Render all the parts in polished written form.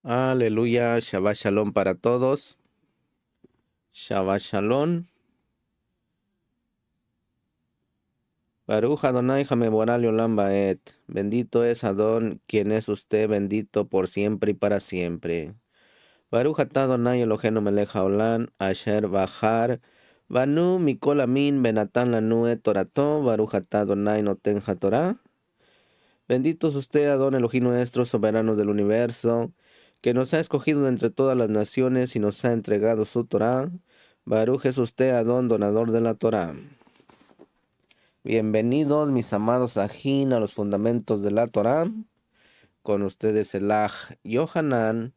Aleluya, Shabbat Shalom para todos. Shabbat Shalom. Baruch Adonai Jameboral Olam Baet. Bendito es Adón, quien es usted bendito por siempre y para siempre. Baruch atah Adonai Eloheinu melech haolam, asher bahar, banu mikol amin benatan lanu et torato, Baruch atah Adonai noten hatorah. Bendito es usted, Adón Elohim nuestro, soberano del universo, que nos ha escogido de entre todas las naciones y nos ha entregado su Torah. Baruch es usted, Adón, donador de la Torah. Bienvenidos, mis amados ajín, a los fundamentos de la Torah. Con ustedes el Aj Yohanan,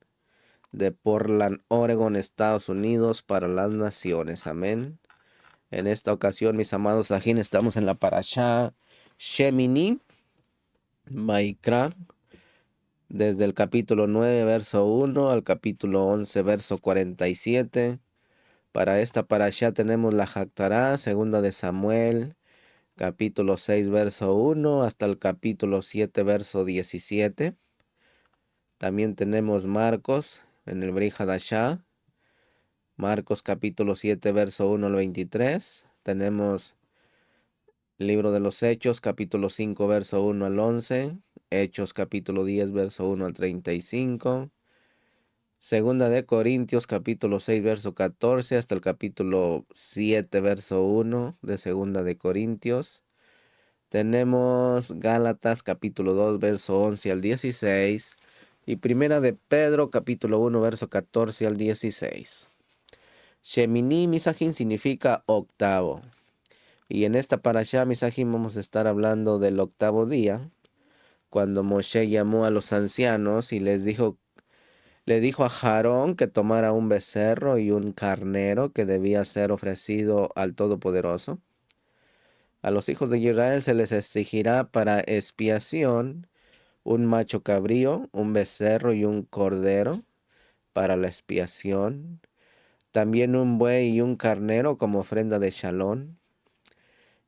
de Portland, Oregon, Estados Unidos, para las naciones. Amén. En esta ocasión, mis amados ajín, estamos en la Parashá Shemini, Vaikra, desde el capítulo 9, verso 1 al capítulo 11, verso 47. Para esta parashá tenemos la Haftará, segunda de Samuel, capítulo 6, verso 1 hasta el capítulo 7, verso 17. También tenemos Marcos en el Brit Hadashah, Marcos capítulo 7, verso 1 al 23. Tenemos Libro de los Hechos, capítulo 5, verso 1 al 11. Hechos capítulo 10, verso 1 al 35. Segunda de Corintios, capítulo 6, verso 14, hasta el capítulo 7, verso 1 de Segunda de Corintios. Tenemos Gálatas, capítulo 2, verso 11 al 16. Y Primera de Pedro, capítulo 1, verso 14 al 16. Shemini Misajin significa octavo. Y en esta parashá Misajin vamos a estar hablando del octavo día, cuando Moshe llamó a los ancianos y le dijo a Aarón que tomara un becerro y un carnero que debía ser ofrecido al Todopoderoso. A los hijos de Israel se les exigirá para expiación un macho cabrío, un becerro y un cordero para la expiación. También un buey y un carnero como ofrenda de shalom.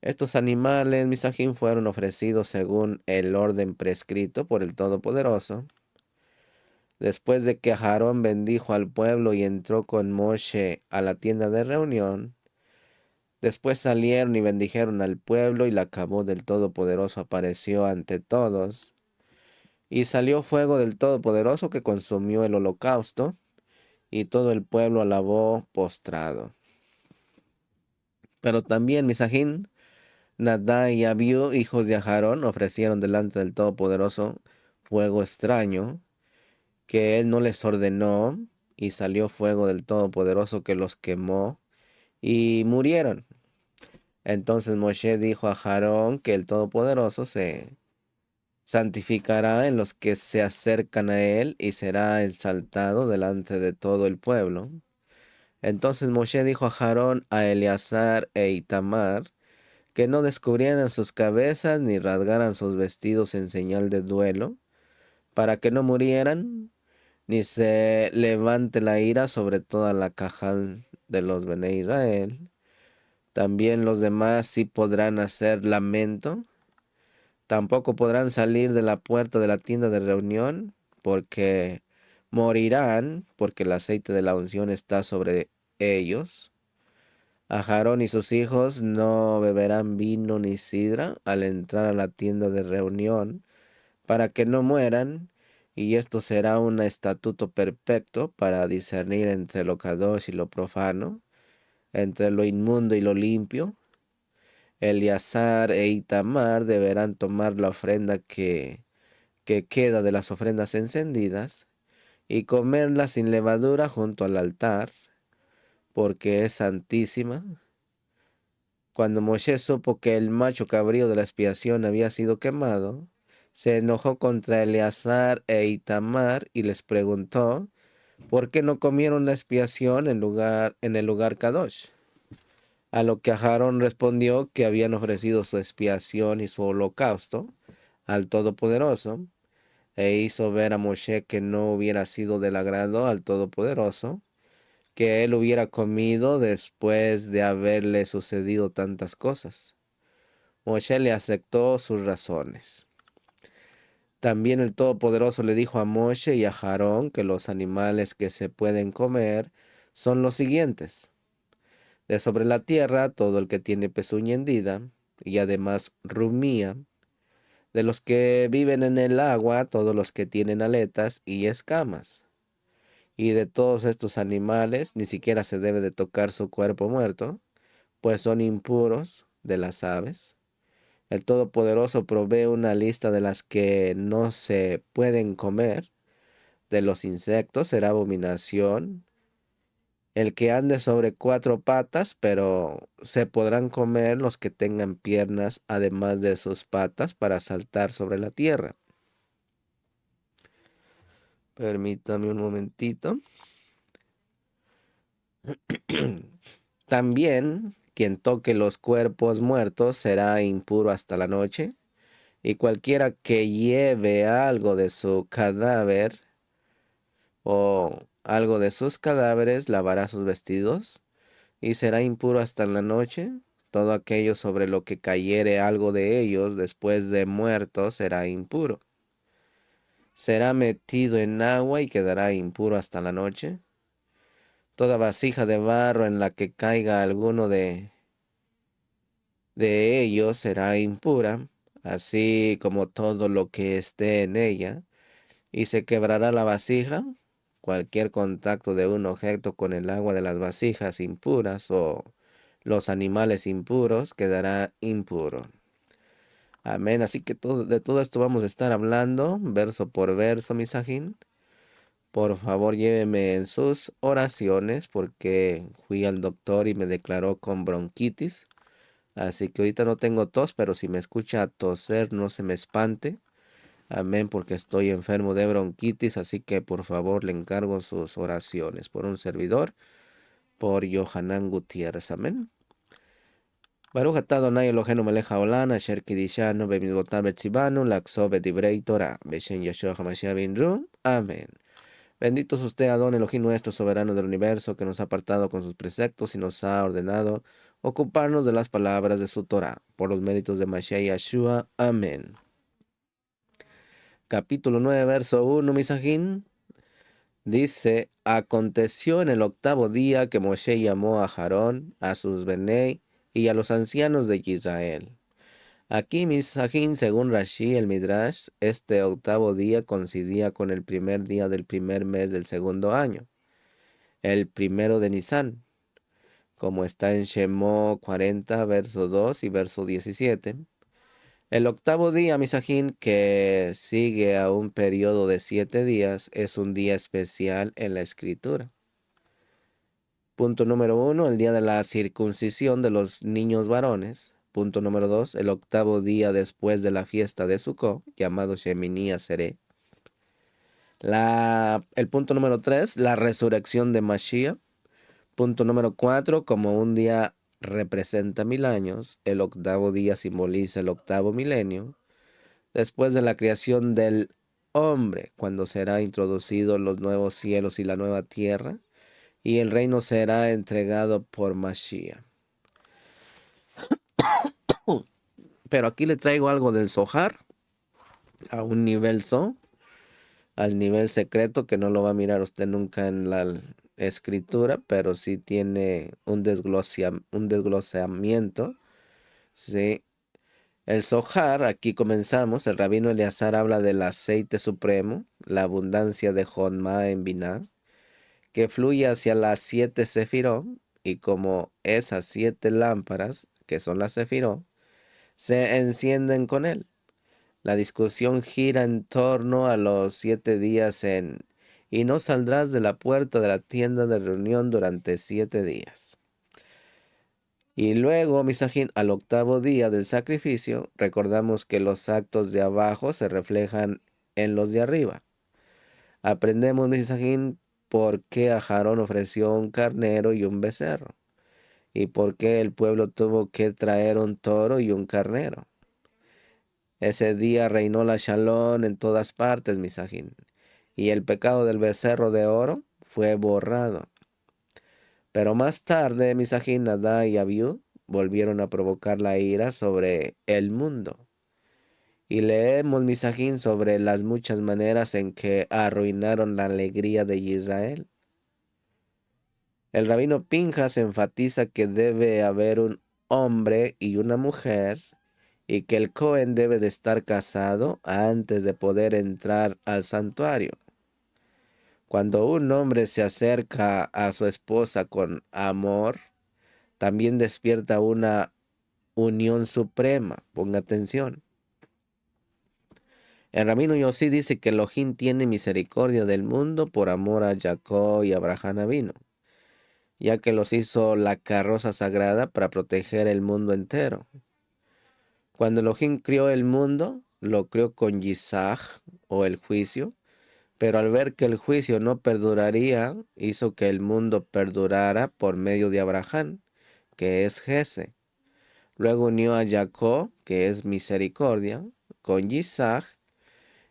Estos animales, Misajim, fueron ofrecidos según el orden prescrito por el Todopoderoso. Después de que Aarón bendijo al pueblo y entró con Moshe a la tienda de reunión, después salieron y bendijeron al pueblo y la cabó del Todopoderoso apareció ante todos. Y salió fuego del Todopoderoso que consumió el holocausto y todo el pueblo alabó postrado. Pero también Misajín, Nadá y Abiú, hijos de Aarón, ofrecieron delante del Todopoderoso fuego extraño que él no les ordenó, y salió fuego del Todopoderoso que los quemó y murieron. Entonces Moshe dijo a Aarón que el Todopoderoso se santificará en los que se acercan a él y será exaltado delante de todo el pueblo. Entonces Moshe dijo a Aarón, a Eleazar e Itamar que no descubrieran sus cabezas ni rasgaran sus vestidos en señal de duelo, para que no murieran, ni se levante la ira sobre toda la cajal de los Bene Israel. También los demás sí podrán hacer lamento. Tampoco podrán salir de la puerta de la tienda de reunión, porque morirán, porque el aceite de la unción está sobre ellos. A Aarón y sus hijos no beberán vino ni sidra al entrar a la tienda de reunión, para que no mueran, y esto será un estatuto perfecto para discernir entre lo kadosh y lo profano, entre lo inmundo y lo limpio. Eleazar e Itamar deberán tomar la ofrenda que queda de las ofrendas encendidas y comerla sin levadura junto al altar, porque es santísima. Cuando Moshe supo que el macho cabrío de la expiación había sido quemado, se enojó contra Eleazar e Itamar y les preguntó por qué no comieron la expiación en el lugar Kadosh. A lo que Aarón respondió que habían ofrecido su expiación y su holocausto al Todopoderoso, e hizo ver a Moshe que no hubiera sido del agrado al Todopoderoso que él hubiera comido después de haberle sucedido tantas cosas. Moshe le aceptó sus razones. También el Todopoderoso le dijo a Moshe y a Aarón que los animales que se pueden comer son los siguientes: de sobre la tierra, todo el que tiene pezuña hendida, y además rumía; de los que viven en el agua, todos los que tienen aletas y escamas. Y de todos estos animales ni siquiera se debe de tocar su cuerpo muerto, pues son impuros; de las aves. El Todopoderoso provee una lista de las que no se pueden comer. De los insectos será abominación el que ande sobre 4 patas, pero se podrán comer los que tengan piernas además de sus patas para saltar sobre la tierra. Permítame un momentito. También quien toque los cuerpos muertos será impuro hasta la noche, y cualquiera que lleve algo de su cadáver o algo de sus cadáveres lavará sus vestidos y será impuro hasta la noche. Todo aquello sobre lo que cayere algo de ellos después de muertos será impuro. Será metido en agua y quedará impuro hasta la noche. Toda vasija de barro en la que caiga alguno de ellos será impura, así como todo lo que esté en ella, y se quebrará la vasija. Cualquier contacto de un objeto con el agua de las vasijas impuras o los animales impuros quedará impuro. Amén. Así que de todo esto vamos a estar hablando, verso por verso, misajín. Por favor, lléveme en sus oraciones porque fui al doctor y me declaró con bronquitis. Así que ahorita no tengo tos, pero si me escucha toser, no se me espante. Amén, porque estoy enfermo de bronquitis, así que por favor le encargo sus oraciones por un servidor, por Yohanan Gutiérrez. Amén. Baruch atah Adonai Eloheinu melech haolam, asher kidishanu bemitzvotav betzivanu, laxo bedivrei Torah, beshem Yeshua HaMashiach binru. Amén. Bendito es usted, Adón Elohim nuestro, soberano del universo, que nos ha apartado con sus preceptos y nos ha ordenado ocuparnos de las palabras de su Torah, por los méritos de Mashiach Yeshua. Amén. Capítulo 9, verso 1, misajín. Dice: aconteció en el 8º día que Moshe llamó a Aarón, a sus benei y a los ancianos de Israel. Aquí, misajín, según Rashi el Midrash, este 8º día coincidía con el primer día del primer mes del segundo año, el 1 de Nisan, como está en Shemó 40, verso 2 y verso 17. El 8º día, misajín, que sigue a un periodo de 7 días, es un día especial en la escritura. Punto número 1, el día de la circuncisión de los niños varones. Punto número 2, el 8º día después de la fiesta de Sukkot, llamado Shemini Atzeret. El punto número 3, la resurrección de Mashiach. Punto número 4, como un día representa 1000 años, el 8º día simboliza el 8º milenio, después de la creación del hombre, cuando será introducido los nuevos cielos y la nueva tierra, y el reino será entregado por Mashiach. Pero aquí le traigo algo del Zohar, a un nivel al nivel secreto, que no lo va a mirar usted nunca en la escritura, pero sí tiene un desglosamiento, ¿sí? El Zohar, aquí comenzamos, el rabino Eleazar habla del aceite supremo, la abundancia de Jonma en Binah, que fluye hacia las 7 sefirot, y como esas 7 lámparas, que son las sefirot, se encienden con él. La discusión gira en torno a los 7 días y no saldrás de la puerta de la tienda de reunión durante 7 días. Y luego, misajín, al 8º día del sacrificio, recordamos que los actos de abajo se reflejan en los de arriba. Aprendemos, misajín, por qué a Aarón ofreció un carnero y un becerro, y por qué el pueblo tuvo que traer un toro y un carnero. Ese día reinó la Shalom en todas partes, misajín, y el pecado del becerro de oro fue borrado. Pero más tarde, misajín, Nadab y Abiú volvieron a provocar la ira sobre el mundo. Y leemos, Misajín, sobre las muchas maneras en que arruinaron la alegría de Israel. El rabino Pinjas enfatiza que debe haber un hombre y una mujer y que el Cohen debe de estar casado antes de poder entrar al santuario. Cuando un hombre se acerca a su esposa con amor, también despierta una unión suprema. Ponga atención. El rabino Yossi dice que Elohim tiene misericordia del mundo por amor a Jacob y Abraham Avino, ya que los hizo la carroza sagrada para proteger el mundo entero. Cuando Elohim crió el mundo, lo crió con Yisaj, o el juicio, pero al ver que el juicio no perduraría, hizo que el mundo perdurara por medio de Abraham, que es Jese. Luego unió a Jacob, que es misericordia, con Yisaj,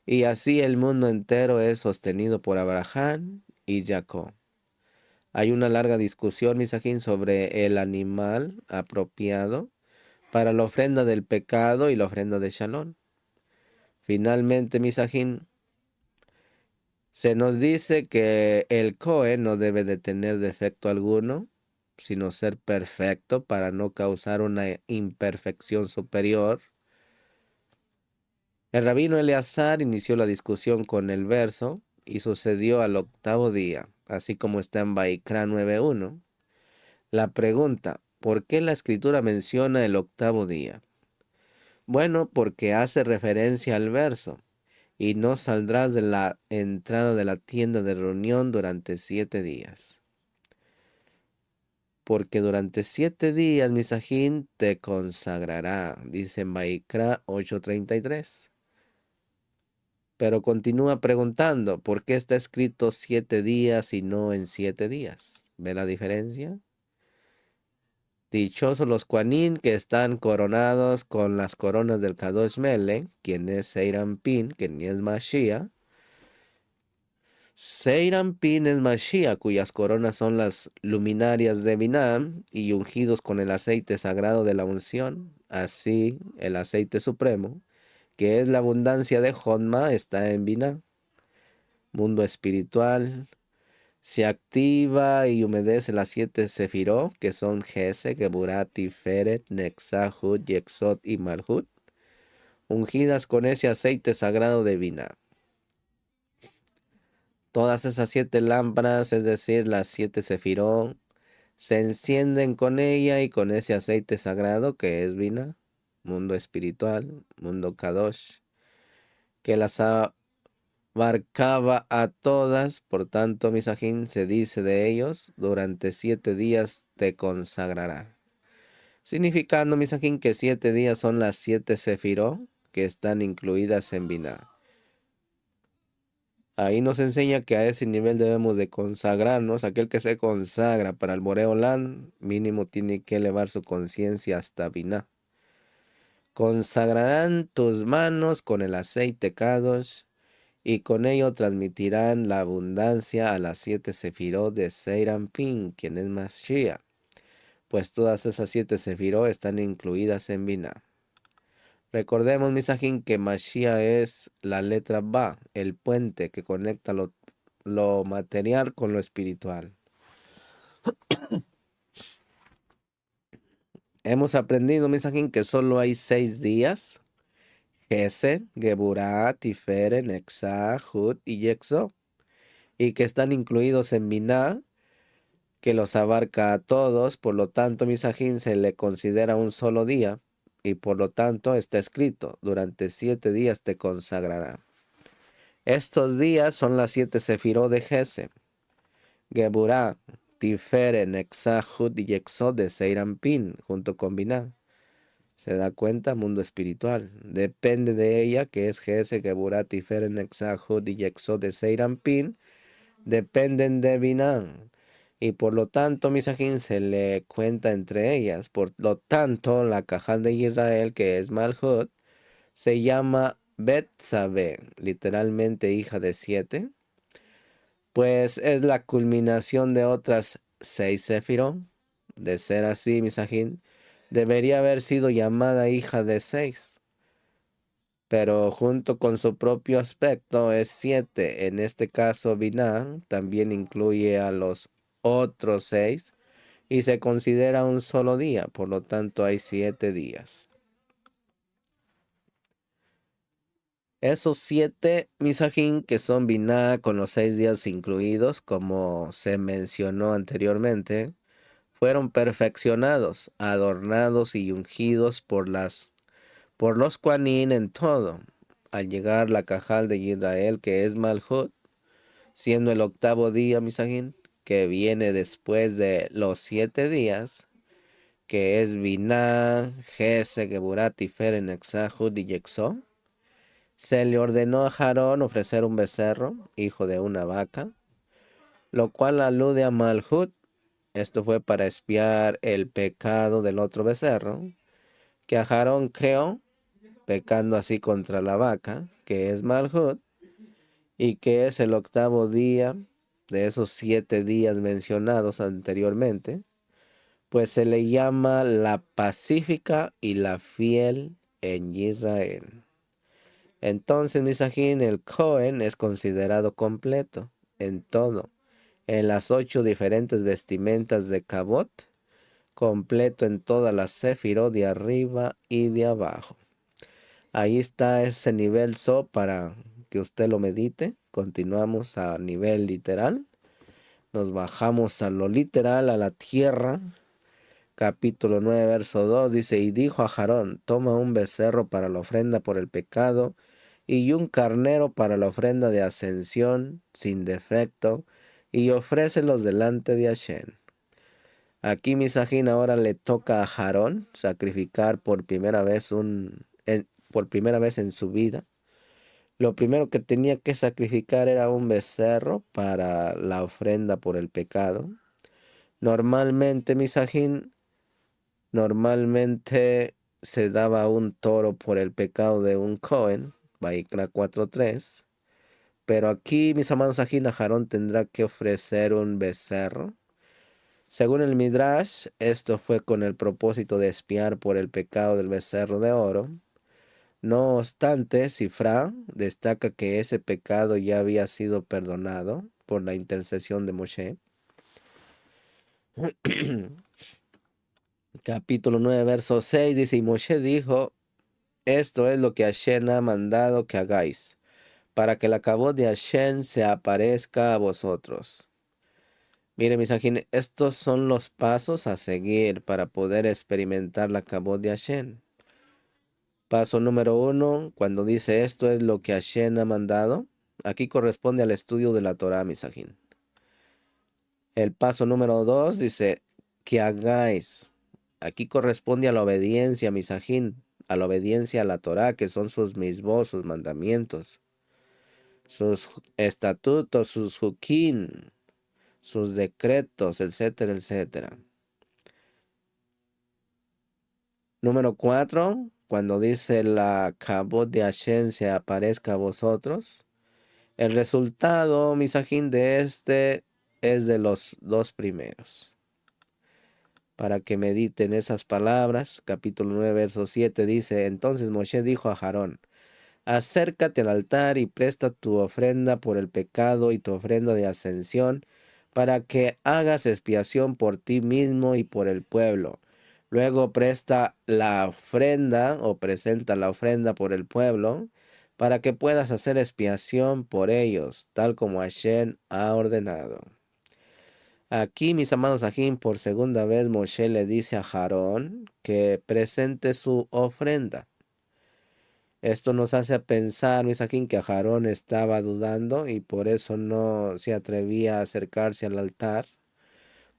y así el mundo entero es sostenido por Abraham y Jacob. Hay una larga discusión, Misajín, sobre el animal apropiado para la ofrenda del pecado y la ofrenda de Shalom. Finalmente, Misajín, se nos dice que el Cohen no debe de tener defecto alguno, sino ser perfecto para no causar una imperfección superior. El rabino Eleazar inició la discusión con el verso y sucedió al octavo día, así como está en Baikra 9:1. La pregunta, ¿por qué la escritura menciona el octavo día? Bueno, porque hace referencia al verso, y no saldrás de la entrada de la tienda de reunión durante 7 días. Porque durante 7 días, Misajín, te consagrará, dice en Baikra 8:33. Pero continúa preguntando, ¿por qué está escrito 7 días y no en 7 días? ¿Ve la diferencia? Dichosos los Kuanín que están coronados con las coronas del Kadosh Melech, quien es Seirampin, quien es Mashiach. Seirampin es Mashiach, cuyas coronas son las luminarias de Binah y ungidos con el aceite sagrado de la unción. Así, el aceite supremo, que es la abundancia de Jodma, está en Binah. Mundo espiritual. Se activa y humedece las 7 sefirot, que son Gese, Geburat, Tiferet, Nexahut, Yexot y Malhut, ungidas con ese aceite sagrado de Binah. Todas esas 7 lámparas, es decir, las 7 sefirot, se encienden con ella y con ese aceite sagrado que es Binah, mundo espiritual, mundo Kadosh, que las abarcaba a todas, por tanto, Misajín, se dice de ellos, durante 7 días te consagrará. Significando, Misajín, que 7 días son las 7 sefirot que están incluidas en Binah. Ahí nos enseña que a ese nivel debemos de consagrarnos. Aquel que se consagra para el Boreolán, mínimo tiene que elevar su conciencia hasta Binah. Consagrarán tus manos con el aceite Kadosh, y con ello transmitirán la abundancia a las 7 sefirot de Seirampin, quien es Mashiach, pues todas esas 7 sefirot están incluidas en Binah. Recordemos, Misajín, que Mashiach es la letra Ba, el puente que conecta lo material con lo espiritual. Hemos aprendido, Misajín, que solo hay 6 días: Gesed, Geburah, Tiferet, Nexah, Hut y Yexo, y que están incluidos en Binah, que los abarca a todos. Por lo tanto, Misajín, se le considera un solo día, y por lo tanto está escrito, durante 7 días te consagrará. Estos días son las 7 sefirot de Gesed, Geburah, Tiferet, Nexah, Hut y Yexod de Seirampin, junto con Binah. ¿Se da cuenta? Mundo espiritual. Depende de ella, que es Gesed, Geburah, Tiferet, Nexah, Hut y Yexod de Seirampin, dependen de Binah. Y por lo tanto, Misajín, se le cuenta entre ellas. Por lo tanto, la Cajal de Israel, que es Malhut, se llama Bet-Sabé, literalmente hija de 7, pues es la culminación de otras 6 sefirot. De ser así, Misajín, debería haber sido llamada hija de 6. pero junto con su propio aspecto es 7. En este caso, Binah también incluye a los otros 6 y se considera un solo día, por lo tanto hay 7 días. Esos 7 Misajín que son Binah con los 6 días incluidos, como se mencionó anteriormente, fueron perfeccionados, adornados y ungidos por los Kuanín en todo. Al llegar la Cajal de Israel, que es Malhut, siendo el 8º día, Misajín, que viene después de los 7 días, que es Binah, Gese, Geburat, Tifer, Nexahut y Yexó, se le ordenó a Aarón ofrecer un becerro, hijo de una vaca, lo cual alude a Malhut. Esto fue para expiar el pecado del otro becerro, que Aarón creó, pecando así contra la vaca, que es Malhut, y que es el 8º día de esos 7 días mencionados anteriormente, pues se le llama la pacífica y la fiel en Israel. Entonces, Misajín, el Cohen es considerado completo en todo, en las 8 diferentes vestimentas de Cabot, completo en todas las sefirot de arriba y de abajo. Ahí está ese nivel So para que usted lo medite. Continuamos a nivel literal. Nos bajamos a lo literal, a la tierra. Capítulo 9, verso 2 dice, y dijo a Aarón, toma un becerro para la ofrenda por el pecado y un carnero para la ofrenda de ascensión sin defecto y ofrécelos delante de Hashem. Aquí Misajín ahora le toca a Aarón sacrificar por primera vez en su vida. Lo primero que tenía que sacrificar era un becerro para la ofrenda por el pecado. Normalmente, normalmente se daba un toro por el pecado de un Cohen, Vaikra 4:3. Pero aquí, mis amados Ajín, Aarón tendrá que ofrecer un becerro. Según el Midrash, esto fue con el propósito de expiar por el pecado del becerro de oro. No obstante, Sifrá destaca que ese pecado ya había sido perdonado por la intercesión de Moshe. Capítulo 9, verso 6 dice, y Moshe dijo, esto es lo que Hashem ha mandado que hagáis, para que la cabot de Hashem se aparezca a vosotros. Mire, mis ajines, estos son los pasos a seguir para poder experimentar la cabot de Hashem. Paso número 1, cuando dice esto es lo que Hashem ha mandado, aquí corresponde al estudio de la Torah, mis ajines. El paso número 2 dice que hagáis. Aquí corresponde a la obediencia, misajín, a la obediencia a la Torá, que son sus misbos, sus mandamientos, sus estatutos, sus juquín, sus decretos, etcétera, etcétera. Número 4, cuando dice la cabot de Hashem se aparezca a vosotros, el resultado, misajín, de este es de los 2 primeros. Para que mediten esas palabras, capítulo 9, verso 7 dice, entonces Moshe dijo a Aarón, acércate al altar y presta tu ofrenda por el pecado y tu ofrenda de ascensión, para que hagas expiación por ti mismo y por el pueblo. Luego presta la ofrenda o presenta la ofrenda por el pueblo, para que puedas hacer expiación por ellos, tal como Hashem ha ordenado. Aquí, mis amados Ajín, por segunda vez Moshe le dice a Aarón que presente su ofrenda. Esto nos hace pensar, mis Ajín, que Aarón estaba dudando y por eso no se atrevía a acercarse al altar.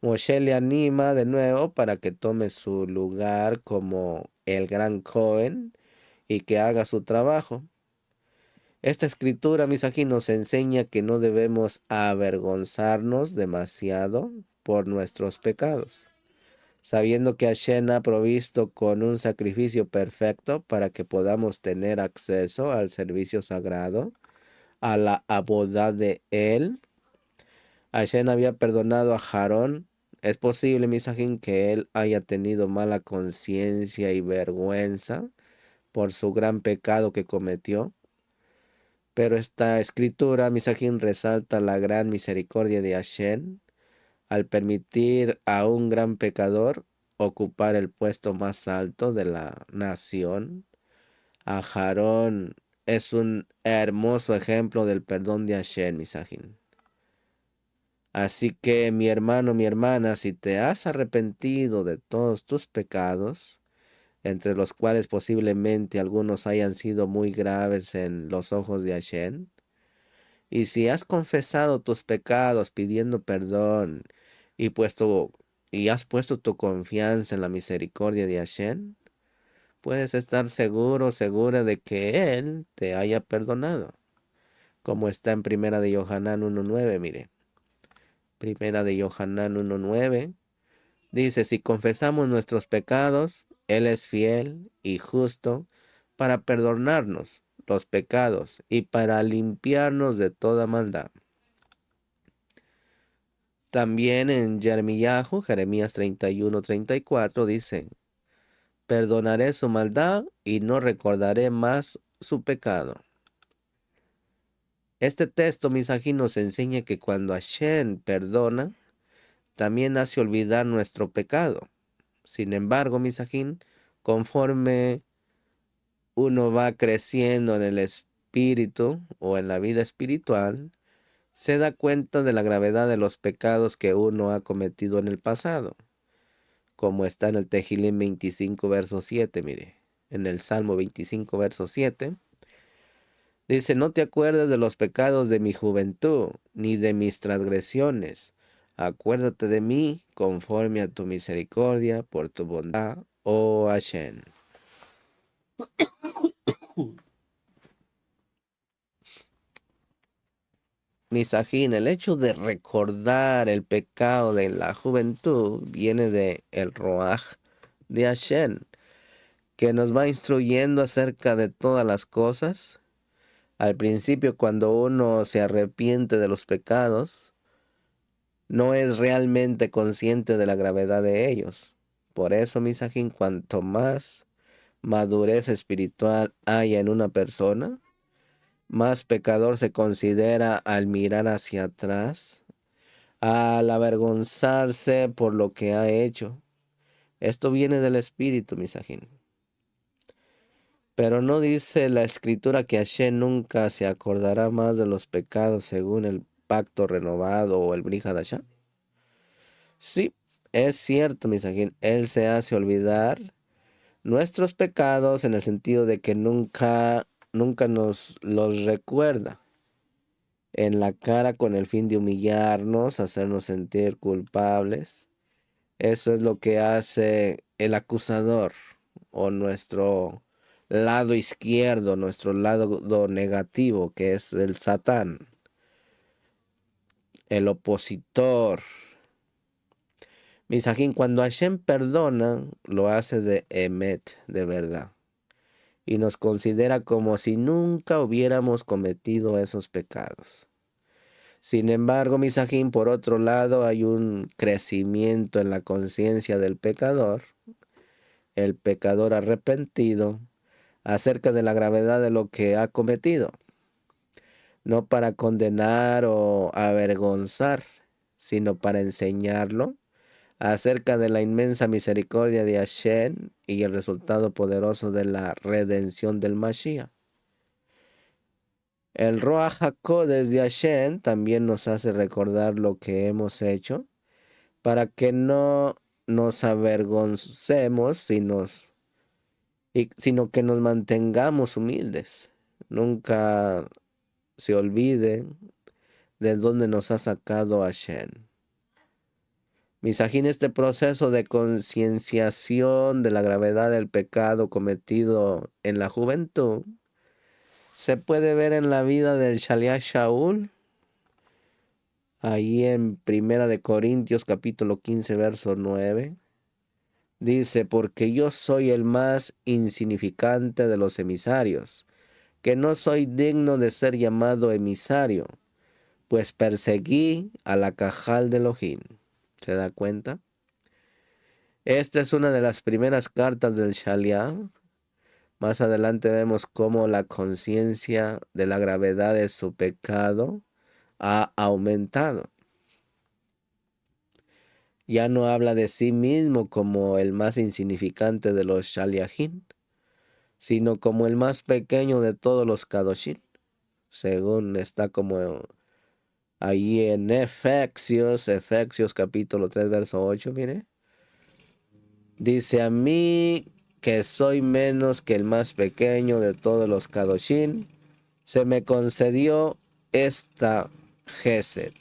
Moshe le anima de nuevo para que tome su lugar como el gran Cohen y que haga su trabajo. Esta escritura, mis aquí, nos enseña que no debemos avergonzarnos demasiado por nuestros pecados, sabiendo que Hashem ha provisto con un sacrificio perfecto para que podamos tener acceso al servicio sagrado, a la abodá de Él. Hashem había perdonado a Aarón. Es posible, mis ajín, que él haya tenido mala conciencia y vergüenza por su gran pecado que cometió. Pero esta escritura, Misajín, resalta la gran misericordia de Hashem al permitir a un gran pecador ocupar el puesto más alto de la nación. Aharón es un hermoso ejemplo del perdón de Hashem, Misajín. Así que mi hermano, mi hermana, si te has arrepentido de todos tus pecados, entre los cuales posiblemente algunos hayan sido muy graves en los ojos de Hashem, y si has confesado tus pecados pidiendo perdón y has puesto tu confianza en la misericordia de Hashem, puedes estar seguro, segura de que Él te haya perdonado, como está en Primera de Yohanan 1.9, mire. Primera de Yohanan 1.9 dice, si confesamos nuestros pecados, Él es fiel y justo para perdonarnos los pecados y para limpiarnos de toda maldad. También en Jeremías 31:34 dice, perdonaré su maldad y no recordaré más su pecado. Este texto, Misajín, nos enseña que cuando Hashem perdona, también hace olvidar nuestro pecado. Sin embargo, Misajín, conforme uno va creciendo en el espíritu o en la vida espiritual, se da cuenta de la gravedad de los pecados que uno ha cometido en el pasado. Como está en el Tejilín 25, verso 7, mire. En el Salmo 25, verso 7. Dice, no te acuerdes de los pecados de mi juventud, ni de mis transgresiones. Acuérdate de mí conforme a tu misericordia, por tu bondad, oh Hashem. Misajín, el hecho de recordar el pecado de la juventud viene de el Roaj de Hashem, que nos va instruyendo acerca de todas las cosas. Al principio, cuando uno se arrepiente de los pecados, no es realmente consciente de la gravedad de ellos. Por eso, Misajín, cuanto más madurez espiritual haya en una persona, más pecador se considera al mirar hacia atrás, al avergonzarse por lo que ha hecho. Esto viene del espíritu, Misajín. Pero no dice la escritura que Hashem nunca se acordará más de los pecados según el pacto renovado o el Brit Hadashah. Sí, es cierto, Misajín. Él se hace olvidar nuestros pecados en el sentido de que nunca nos los recuerda en la cara con el fin de humillarnos, hacernos sentir culpables. Eso es lo que hace el acusador o nuestro lado izquierdo, nuestro lado negativo, que es el Satán, el opositor. Misajín, cuando Hashem perdona, lo hace de emet, de verdad, y nos considera como si nunca hubiéramos cometido esos pecados. Sin embargo, Misajín, por otro lado, hay un crecimiento en la conciencia del pecador, el pecador arrepentido, acerca de la gravedad de lo que ha cometido, no para condenar o avergonzar, sino para enseñarlo acerca de la inmensa misericordia de Hashem y el resultado poderoso de la redención del Mashiach. El Ruach HaKodesh de Hashem también nos hace recordar lo que hemos hecho para que no nos avergoncemos, sino que nos mantengamos humildes. Nunca se olvide de dónde nos ha sacado Hashem. Misajín, este proceso de concienciación de la gravedad del pecado cometido en la juventud se puede ver en la vida del Shaliach Shaul, ahí en Primera de Corintios capítulo 15 verso 9. Dice, porque yo soy el más insignificante de los emisarios, que no soy digno de ser llamado emisario, pues perseguí a la Cajal de Elohim. ¿Se da cuenta? Esta es una de las primeras cartas del Shaliach, Más adelante vemos cómo la conciencia de la gravedad de su pecado ha aumentado. Ya no habla de sí mismo como el más insignificante de los Shaliachim, sino como el más pequeño de todos los Kadoshim, según está como ahí en Efesios capítulo 3, verso 8, mire. Dice: a mí, que soy menos que el más pequeño de todos los Kadoshim, se me concedió esta Gesed,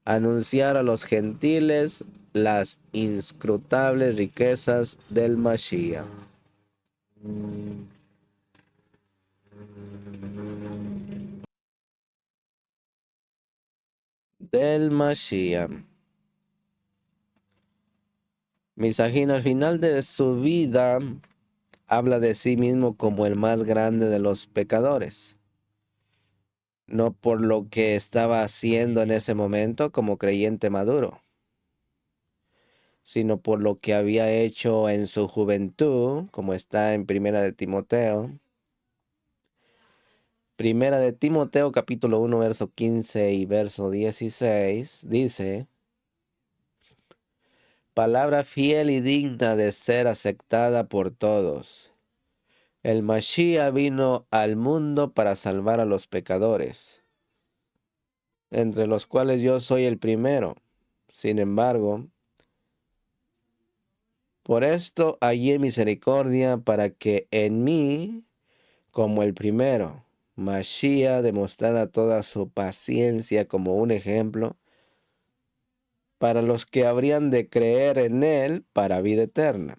anunciar a los gentiles las inscrutables riquezas del Mashiach. Del Mashiach. Misajín al final de su vida habla de sí mismo como el más grande de los pecadores. No por lo que estaba haciendo en ese momento como creyente maduro, sino por lo que había hecho en su juventud, como está en Primera de Timoteo. Primera de Timoteo capítulo 1, verso 15 y verso 16, dice: palabra fiel y digna de ser aceptada por todos. El Mashiach vino al mundo para salvar a los pecadores, entre los cuales yo soy el primero. Sin embargo, por esto hallé misericordia para que en mí, como el primero, Mashiach demostrara toda su paciencia como un ejemplo para los que habrían de creer en él para vida eterna.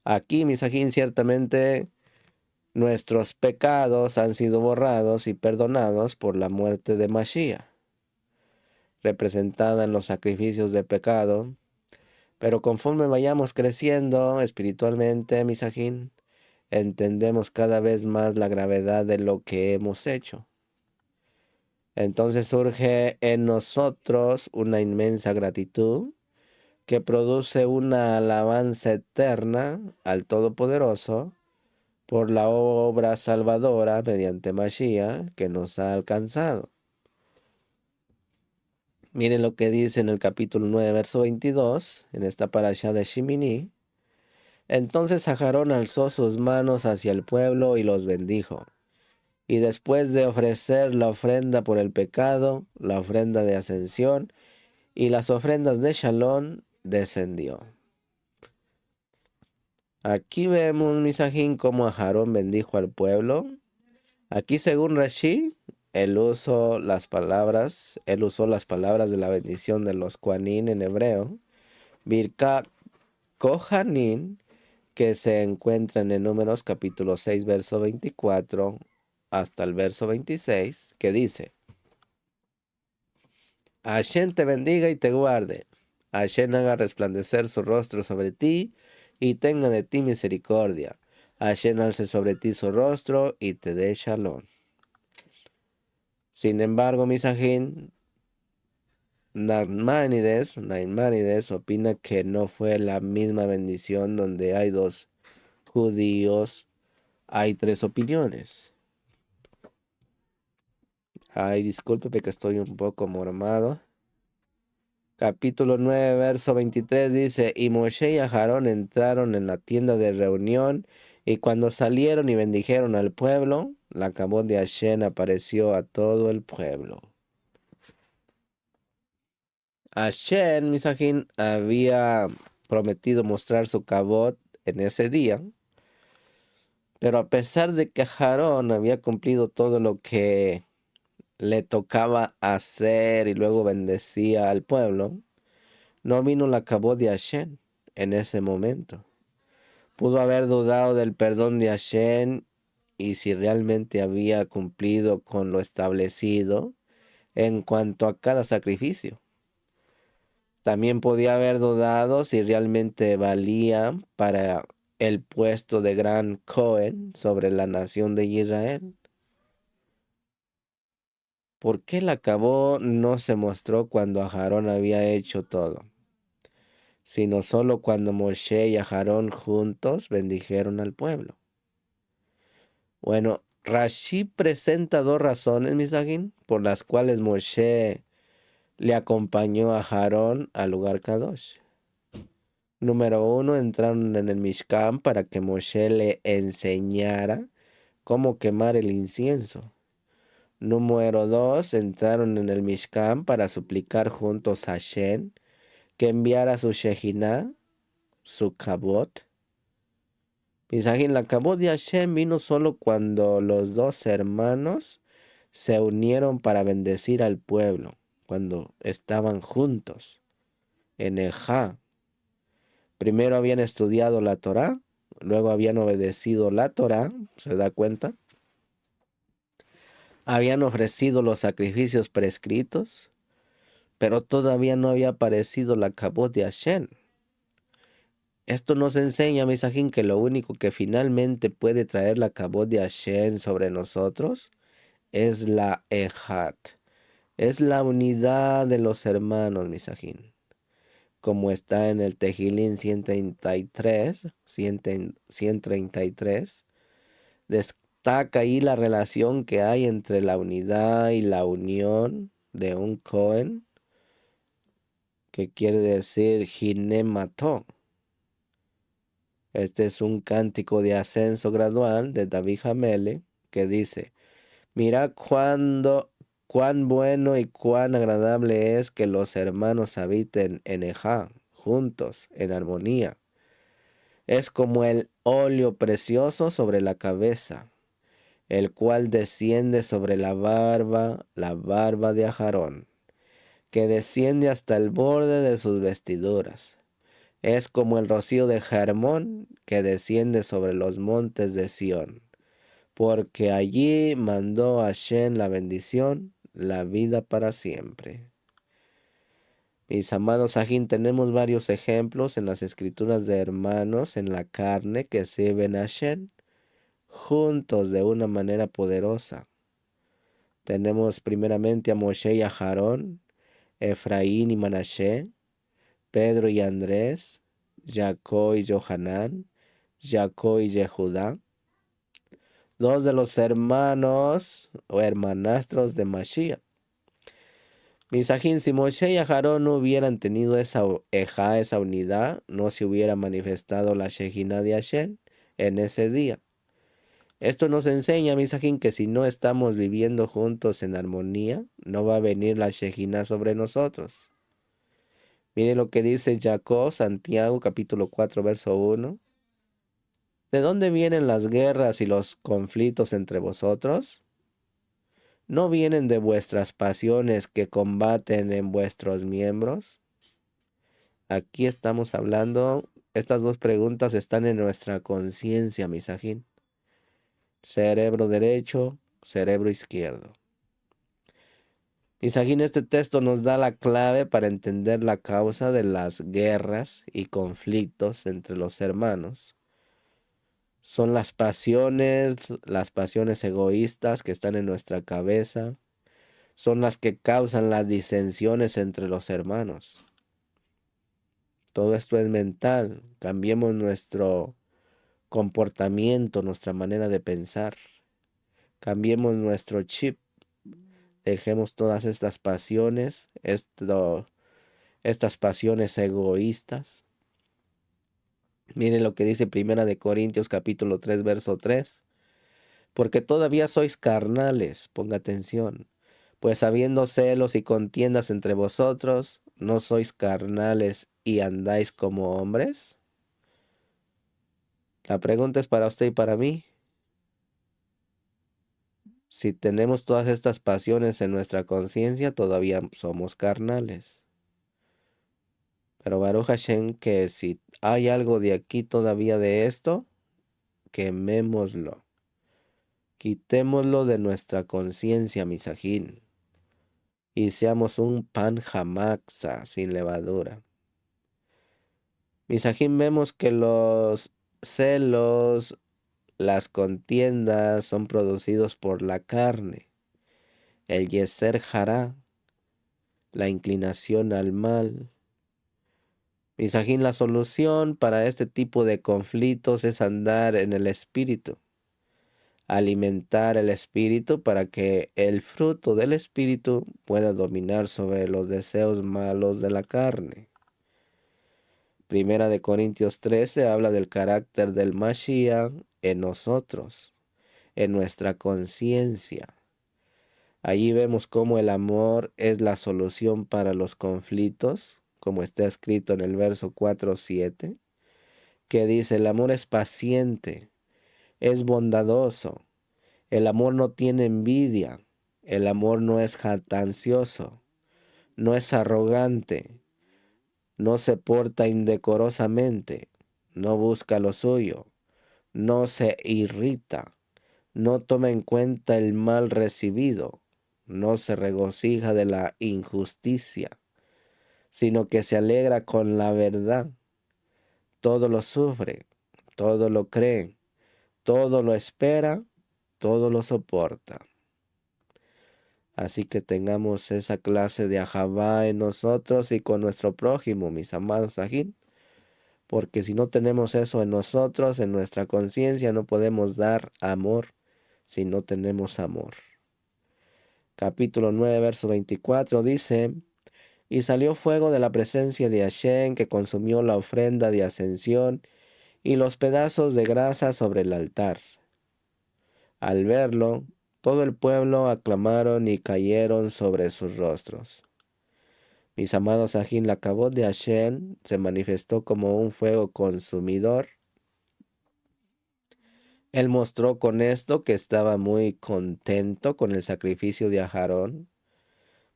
Aquí, misajín, ciertamente nuestros pecados han sido borrados y perdonados por la muerte de Mashiach, representada en los sacrificios de pecado. Pero conforme vayamos creciendo espiritualmente, misajín, entendemos cada vez más la gravedad de lo que hemos hecho. Entonces surge en nosotros una inmensa gratitud que produce una alabanza eterna al Todopoderoso por la obra salvadora mediante Mashiach que nos ha alcanzado. Miren lo que dice en el capítulo 9, verso 22, en esta parasha de Shimini. Entonces Aarón alzó sus manos hacia el pueblo y los bendijo. Y después de ofrecer la ofrenda por el pecado, la ofrenda de ascensión y las ofrendas de Shalom, descendió. Aquí vemos, misajín, cómo Aarón bendijo al pueblo. Aquí, según Rashi, él usó las palabras de la bendición de los Kohanim en hebreo, Birkat Kohanim, que se encuentran en Números capítulo 6, verso 24 hasta el verso 26, que dice: Hashem te bendiga y te guarde. Hashem haga resplandecer su rostro sobre ti y tenga de ti misericordia. Hashem alce sobre ti su rostro y te dé shalom. Sin embargo, misajín, Naimanides opina que no fue la misma bendición. Donde hay dos judíos, hay tres opiniones. Ay, discúlpeme que estoy un poco mormado. Capítulo 9, verso 23 dice: y Moshe y Aarón entraron en la tienda de reunión, y cuando salieron y bendijeron al pueblo, la cabot de Hashem apareció a todo el pueblo. Hashem, misajín, había prometido mostrar su cabot en ese día, pero a pesar de que Aarón había cumplido todo lo que le tocaba hacer y luego bendecía al pueblo, no vino la cabot de Hashem en ese momento. Pudo haber dudado del perdón de Hashem y si realmente había cumplido con lo establecido en cuanto a cada sacrificio. También podía haber dudado si realmente valía para el puesto de gran Cohen sobre la nación de Israel. ¿Por qué la cabot no se mostró cuando Aarón había hecho todo, sino solo cuando Moshe y Aarón juntos bendijeron al pueblo? Bueno, Rashi presenta dos razones, Misajín, por las cuales Moshe le acompañó a Aarón al lugar Kadosh. Número uno, entraron en el Mishkan para que Moshe le enseñara cómo quemar el incienso. Número dos, entraron en el Mishkan para suplicar juntos a Hashem que enviara su Shekinah, su Kabot. Misajín, la Kabot de Hashem vino solo cuando los dos hermanos se unieron para bendecir al pueblo, cuando estaban juntos en Ejá. Primero habían estudiado la Torá, luego habían obedecido la Torá, ¿se da cuenta? Habían ofrecido los sacrificios prescritos, pero todavía no había aparecido la Kabot de Hashem. Esto nos enseña, Misajín, que lo único que finalmente puede traer la Kabot de Hashem sobre nosotros es la Ejat, es la unidad de los hermanos, Misajín. Como está en el Tejilín 133, destaca ahí la relación que hay entre la unidad y la unión de un Cohen, que quiere decir Ginemató. Este es un cántico de ascenso gradual de David Hamele que dice: mira cuán bueno y cuán agradable es que los hermanos habiten en Ejá, juntos, en armonía. Es como el óleo precioso sobre la cabeza, el cual desciende sobre la barba de Aarón, que desciende hasta el borde de sus vestiduras. Es como el rocío de Hermón, que desciende sobre los montes de Sión, porque allí mandó Hashem la bendición, la vida para siempre. Mis amados Sajín, tenemos varios ejemplos en las escrituras de hermanos en la carne que sirven a Hashem juntos de una manera poderosa. Tenemos primeramente a Moshe y a Aarón, Efraín y Manashe, Pedro y Andrés, Jacob y Johanán, Jacob y Yehudá, dos de los hermanos o hermanastros de Mashiach. Misajín, si Moshe y Aarón no hubieran tenido esa unidad, no se hubiera manifestado la Shekinah de Hashem en ese día. Esto nos enseña, Misajín, que si no estamos viviendo juntos en armonía, no va a venir la Shekinah sobre nosotros. Mire lo que dice Jacob, Santiago, capítulo 4, verso 1. ¿De dónde vienen las guerras y los conflictos entre vosotros? ¿No vienen de vuestras pasiones que combaten en vuestros miembros? Aquí estamos hablando, estas dos preguntas están en nuestra conciencia, Misajín. Cerebro derecho, cerebro izquierdo. Misajín, este texto nos da la clave para entender la causa de las guerras y conflictos entre los hermanos. Son las pasiones egoístas que están en nuestra cabeza. Son las que causan las disensiones entre los hermanos. Todo esto es mental. Cambiemos nuestro comportamiento, nuestra manera de pensar. Cambiemos nuestro chip. Dejemos todas estas pasiones, estas pasiones egoístas. Miren lo que dice Primera de Corintios capítulo 3, verso 3. Porque todavía sois carnales, ponga atención. Pues habiendo celos y contiendas entre vosotros, ¿no sois carnales y andáis como hombres? La pregunta es para usted y para mí. Si tenemos todas estas pasiones en nuestra conciencia, todavía somos carnales. Pero Baruch Hashem, que si hay algo de aquí todavía de esto, quemémoslo. Quitémoslo de nuestra conciencia, misajín. Y seamos un pan jamaxa sin levadura. Misajín, vemos que los celos, las contiendas son producidos por la carne. El yeser hará, la inclinación al mal. Misajín, la solución para este tipo de conflictos es andar en el espíritu. alimentar el espíritu para que el fruto del espíritu pueda dominar sobre los deseos malos de la carne. Primera de Corintios 13 habla del carácter del Mashiach en nosotros, en nuestra conciencia. Allí vemos cómo el amor es la solución para los conflictos, como está escrito en el verso 4-7, que dice: el amor es paciente, es bondadoso, el amor no tiene envidia, el amor no es jactancioso, no es arrogante, no se porta indecorosamente, no busca lo suyo, no se irrita, no toma en cuenta el mal recibido, no se regocija de la injusticia, sino que se alegra con la verdad. Todo lo sufre, todo lo cree, todo lo espera, todo lo soporta. Así que tengamos esa clase de ahabá en nosotros y con nuestro prójimo, mis amados ajín. Porque si no tenemos eso en nosotros, en nuestra conciencia, no podemos dar amor si no tenemos amor. Capítulo 9, verso 24 dice: y salió fuego de la presencia de Hashem que consumió la ofrenda de ascensión y los pedazos de grasa sobre el altar. Al verlo, todo el pueblo aclamaron y cayeron sobre sus rostros. Mis amados ajín, la cabot de Hashem se manifestó como un fuego consumidor. Él mostró con esto que estaba muy contento con el sacrificio de Aharón.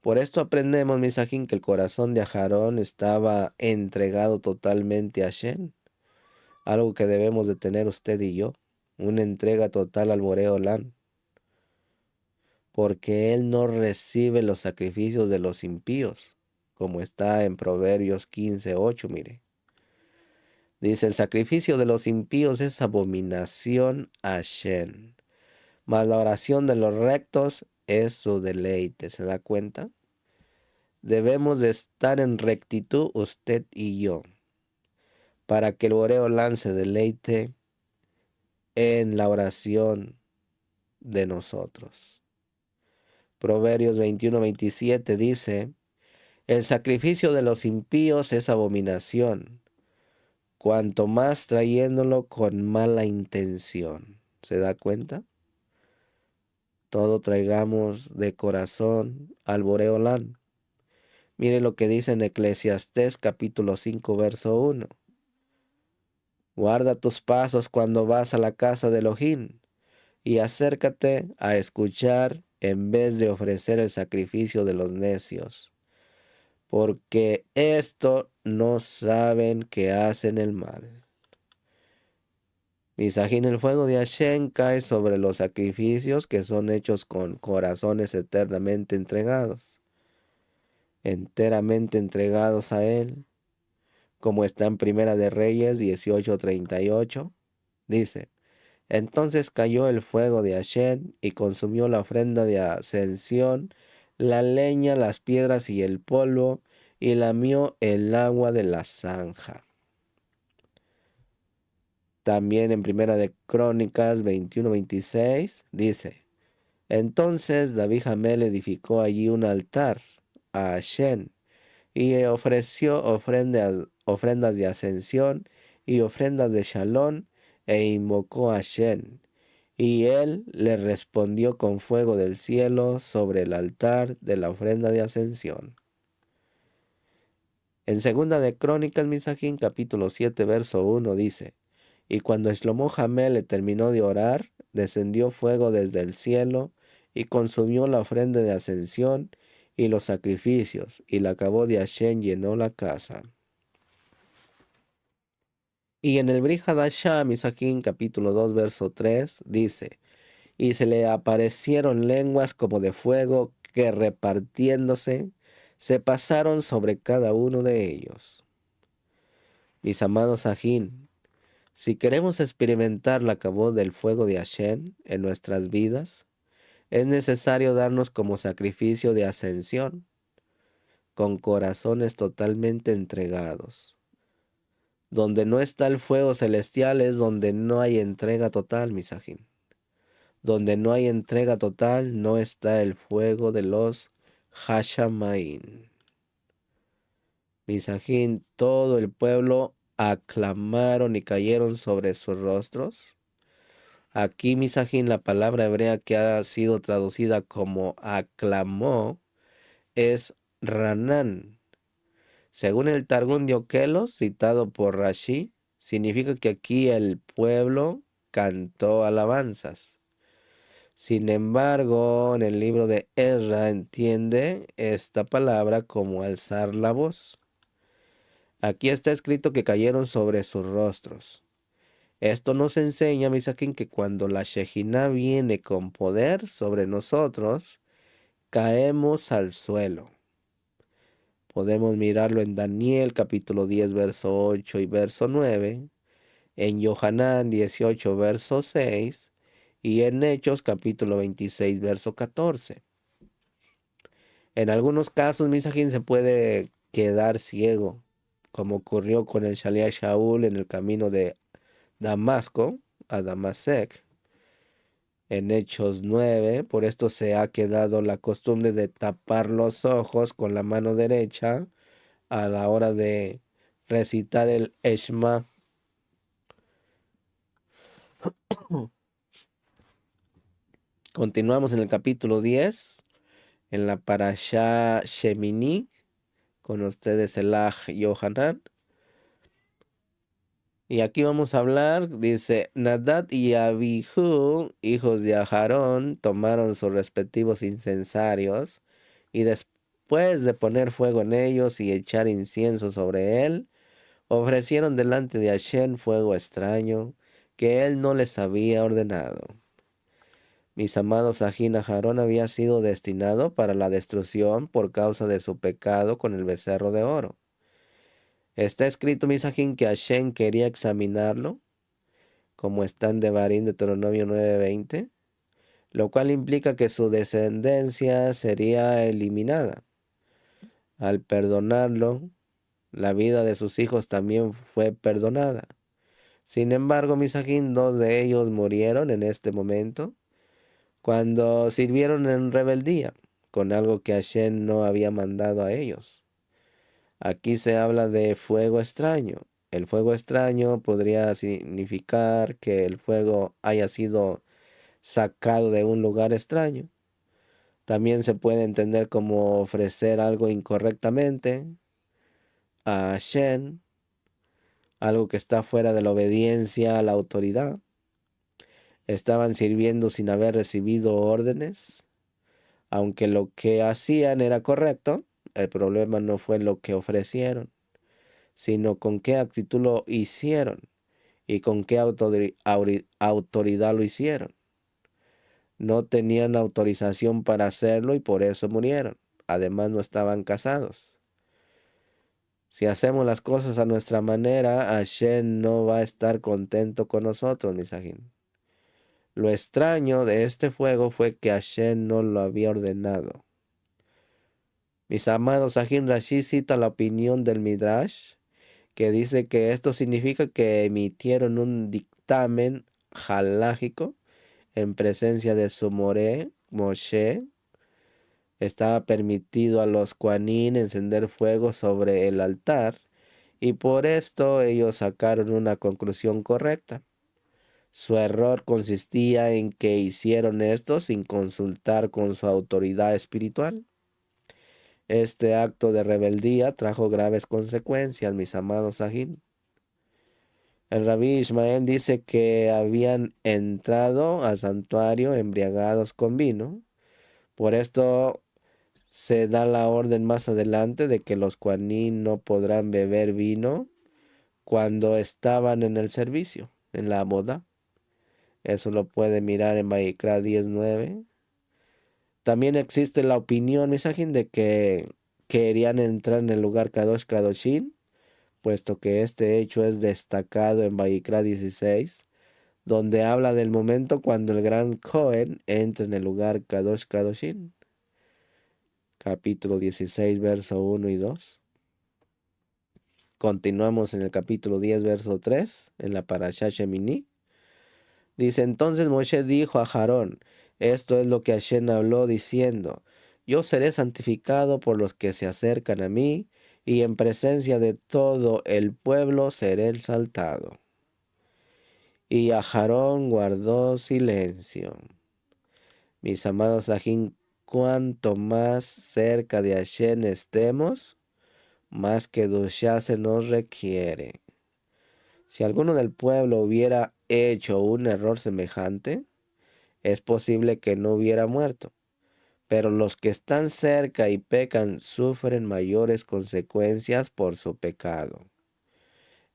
Por esto aprendemos, mis ajín, que el corazón de Aharón estaba entregado totalmente a Hashem. Algo que debemos de tener usted y yo. Una entrega total al Boreolán. Porque Él no recibe los sacrificios de los impíos. Como está en Proverbios 15:8, mire. Dice: el sacrificio de los impíos es abominación a Hashem, mas la oración de los rectos es su deleite. ¿Se da cuenta? Debemos de estar en rectitud usted y yo, para que el Boreolán se deleite en la oración de nosotros. Proverbios 21:27 dice: el sacrificio de los impíos es abominación, cuanto más trayéndolo con mala intención. ¿Se da cuenta? Todo traigamos de corazón al Boreolán. Mire lo que dice en Eclesiastés capítulo 5, verso 1. Guarda tus pasos cuando vas a la casa de Elohim, y acércate a escuchar en vez de ofrecer el sacrificio de los necios, porque esto no saben que hacen el mal. Misajín, el fuego de Hashem cae sobre los sacrificios que son hechos con corazones eternamente entregados, enteramente entregados a Él, como está en Primera de Reyes 18:38, dice: entonces cayó el fuego de Hashem y consumió la ofrenda de ascensión, la leña, las piedras y el polvo, y lamió el agua de la zanja. También en Primera de Crónicas 21:26 dice: entonces David Jamel edificó allí un altar a Hashem y ofreció ofrendas de ascensión y ofrendas de shalom e invocó a Hashem. Y él le respondió con fuego del cielo sobre el altar de la ofrenda de ascensión. En Segunda de Crónicas, Misajín, capítulo 7, verso 1 dice: y cuando Shlomo Jamel terminó de orar, descendió fuego desde el cielo y consumió la ofrenda de ascensión y los sacrificios, y la cabot de Hashem llenó la casa. Y en el Brit Hadashah, Misajín, capítulo 2, verso 3, dice: y se le aparecieron lenguas como de fuego que repartiéndose se pasaron sobre cada uno de ellos. Mis amados ajín, si queremos experimentar la cabot del fuego de Hashem en nuestras vidas, es necesario darnos como sacrificio de ascensión, con corazones totalmente entregados. Donde no está el fuego celestial es donde no hay entrega total, misajín. Donde no hay entrega total, no está el fuego de los Hashamain. Misajín, todo el pueblo aclamaron y cayeron sobre sus rostros. Aquí, Misajín, la palabra hebrea que ha sido traducida como aclamó es Ranán. Según el Targum de Okelos, citado por Rashi, significa que aquí el pueblo cantó alabanzas. Sin embargo, en el libro de Ezra entiende esta palabra como alzar la voz. Aquí está escrito que cayeron sobre sus rostros. Esto nos enseña, Misakin, que cuando la Shejinah viene con poder sobre nosotros, caemos al suelo. Podemos mirarlo en Daniel capítulo 10, verso 8 y verso 9, en Yohanan 18, verso 6, y en Hechos capítulo 26, verso 14. En algunos casos, Misakin se puede quedar ciego, como ocurrió con el Shaliach Shaul en el camino de Damasco a Damasek. En Hechos 9, por esto se ha quedado la costumbre de tapar los ojos con la mano derecha a la hora de recitar el Eshma. Continuamos en el capítulo 10, en la Parashá Shemini, con ustedes el Yohanan. Y aquí vamos a hablar, dice, Nadab y Abihu, hijos de Aharón, tomaron sus respectivos incensarios y después de poner fuego en ellos y echar incienso sobre él, ofrecieron delante de Hashem fuego extraño que él no les había ordenado. Mis amados, Ajín Aharón había sido destinado para la destrucción por causa de su pecado con el becerro de oro. Está escrito, Misajín, que Hashem quería examinarlo, como está en Devarim, Deuteronomio 9:20, lo cual implica que su descendencia sería eliminada. Al perdonarlo, la vida de sus hijos también fue perdonada. Sin embargo, Misajín, 2 de ellos murieron en este momento, cuando sirvieron en rebeldía, con algo que Hashem no había mandado a ellos. Aquí se habla de fuego extraño. El fuego extraño podría significar que el fuego haya sido sacado de un lugar extraño. También se puede entender como ofrecer algo incorrectamente a Hashem, algo que está fuera de la obediencia a la autoridad. Estaban sirviendo sin haber recibido órdenes. Aunque lo que hacían era correcto, el problema no fue lo que ofrecieron, sino con qué actitud lo hicieron y con qué autoridad lo hicieron. No tenían autorización para hacerlo y por eso murieron. Además, no estaban casados. Si hacemos las cosas a nuestra manera, Hashem no va a estar contento con nosotros, Misajín. Lo extraño de este fuego fue que Hashem no lo había ordenado. Mis amados, Ajín Rashi cita la opinión del Midrash, que dice que esto significa que emitieron un dictamen halágico en presencia de su moré, Moshe. Estaba permitido a los Kohanim encender fuego sobre el altar, y por esto ellos sacaron una conclusión correcta. Su error consistía en que hicieron esto sin consultar con su autoridad espiritual. Este acto de rebeldía trajo graves consecuencias, mis amados Sahin. El rabí Ismael dice que habían entrado al santuario embriagados con vino. Por esto se da la orden más adelante de que los Kohanim no podrán beber vino cuando estaban en el servicio, en la boda. Eso lo puede mirar en Vayikra 10:9. También existe la opinión, Misajín, de que querían entrar en el lugar Kadosh Kadoshin, puesto que este hecho es destacado en Vayikra 16, donde habla del momento cuando el gran Cohen entra en el lugar Kadosh Kadoshin. Capítulo 16, verso 1 y 2. Continuamos en el capítulo 10, verso 3, en la Parashá Shemini. Dice, entonces Moshe dijo a Aarón, esto es lo que Hashem habló diciendo, yo seré santificado por los que se acercan a mí, y en presencia de todo el pueblo seré exaltado. Y Aarón guardó silencio. Mis amados Sajín, cuanto más cerca de Hashem estemos, más que Kedushá se nos requiere. Si alguno del pueblo hubiera hecho un error semejante, es posible que no hubiera muerto. Pero los que están cerca y pecan sufren mayores consecuencias por su pecado.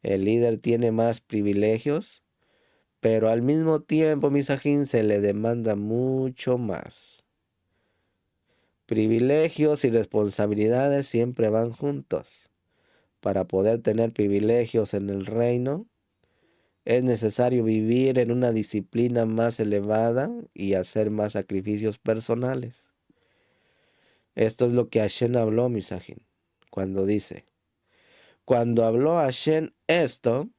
El líder tiene más privilegios, pero al mismo tiempo, misajín, se le demanda mucho más. Privilegios y responsabilidades siempre van juntos. Para poder tener privilegios en el reino, es necesario vivir en una disciplina más elevada y hacer más sacrificios personales. Esto es lo que Hashem habló, misajín, cuando dice, cuando habló Hashem esto,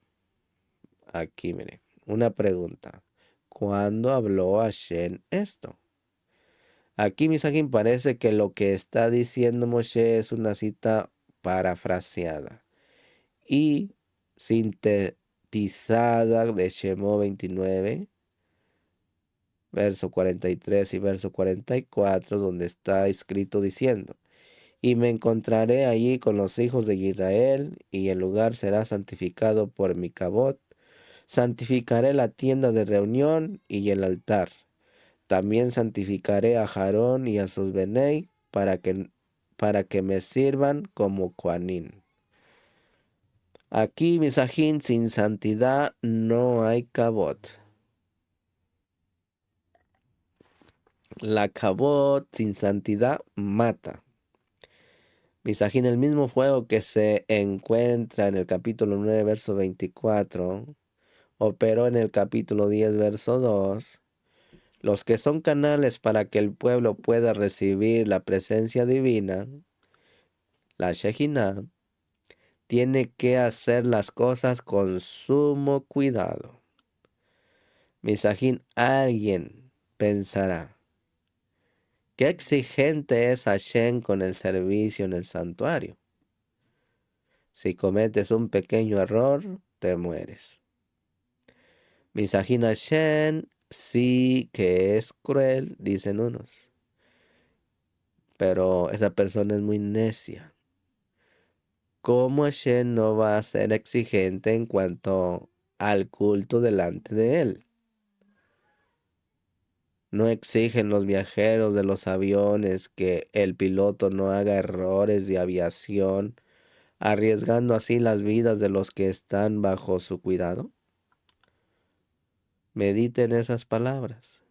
aquí mire, una pregunta. ¿Cuándo habló Hashem esto? Aquí, misajín, parece que lo que está diciendo Moshe es una cita parafraseada y sintetizada de Shemó 29, verso 43 y verso 44, donde está escrito diciendo, y me encontraré allí con los hijos de Israel, y el lugar será santificado por mi cabot. Santificaré la tienda de reunión y el altar. También santificaré a Aarón y a sus benei para que me sirvan como Coanín. Aquí, misajín, sin santidad no hay cabot. La cabot sin santidad mata. Misajín, el mismo fuego que se encuentra en el capítulo 9, verso 24, operó en el capítulo 10, verso 2. Los que son canales para que el pueblo pueda recibir la presencia divina, la Shejinah, tiene que hacer las cosas con sumo cuidado. Misajín, alguien pensará, ¿qué exigente es Hashem con el servicio en el santuario? Si cometes un pequeño error, te mueres. Misajín, Hashem sí que es cruel, dicen unos. Pero esa persona es muy necia. ¿Cómo Hashem no va a ser exigente en cuanto al culto delante de él? No exigen los viajeros de los aviones que el piloto no haga errores de aviación, arriesgando así las vidas de los que están bajo su cuidado. Mediten esas palabras.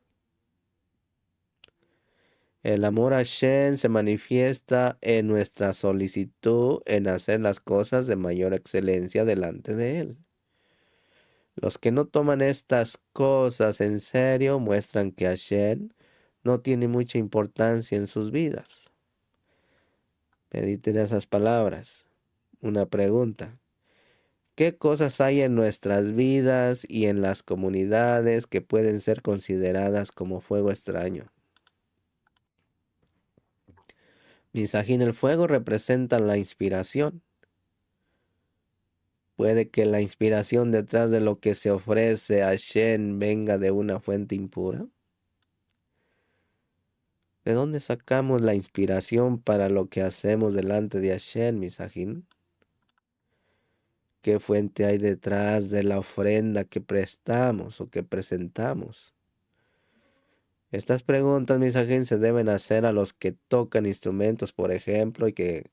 El amor a Hashem se manifiesta en nuestra solicitud en hacer las cosas de mayor excelencia delante de él. Los que no toman estas cosas en serio muestran que Hashem no tiene mucha importancia en sus vidas. Mediten esas palabras. Una pregunta. ¿Qué cosas hay en nuestras vidas y en las comunidades que pueden ser consideradas como fuego extraño? Misajín, el fuego representa la inspiración. Puede que la inspiración detrás de lo que se ofrece a Hashem venga de una fuente impura. ¿De dónde sacamos la inspiración para lo que hacemos delante de Hashem, misajín? ¿Qué fuente hay detrás de la ofrenda que prestamos o que presentamos? Estas preguntas, misajín, se deben hacer a los que tocan instrumentos, por ejemplo, y que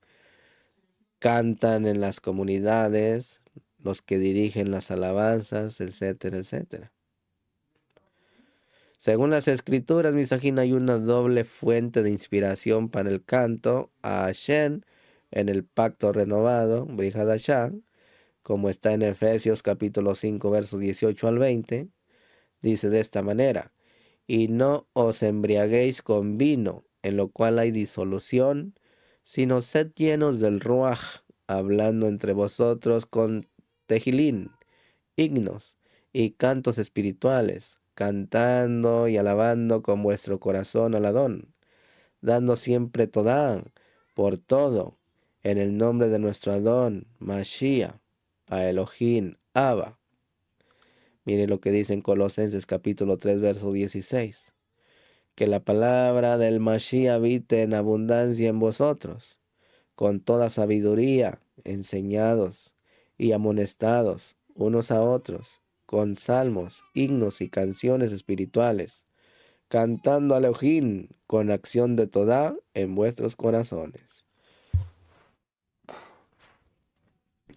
cantan en las comunidades, los que dirigen las alabanzas, etcétera, etcétera. Según las escrituras, misajín, hay una doble fuente de inspiración para el canto a Hashem en el pacto renovado, Brit Hadashah, como está en Efesios capítulo 5, versos 18 al 20, dice de esta manera, y no os embriaguéis con vino, en lo cual hay disolución, sino sed llenos del Ruach, hablando entre vosotros con tejilín, himnos y cantos espirituales, cantando y alabando con vuestro corazón al Adón, dando siempre Todá por todo, en el nombre de nuestro Adón, Mashiach, a Elohim, Abba. Mire lo que dice en Colosenses capítulo 3, verso 16. Que la palabra del Mashiach habite en abundancia en vosotros, con toda sabiduría, enseñados y amonestados unos a otros, con salmos, himnos y canciones espirituales, cantando a Elohim con acción de Todá en vuestros corazones.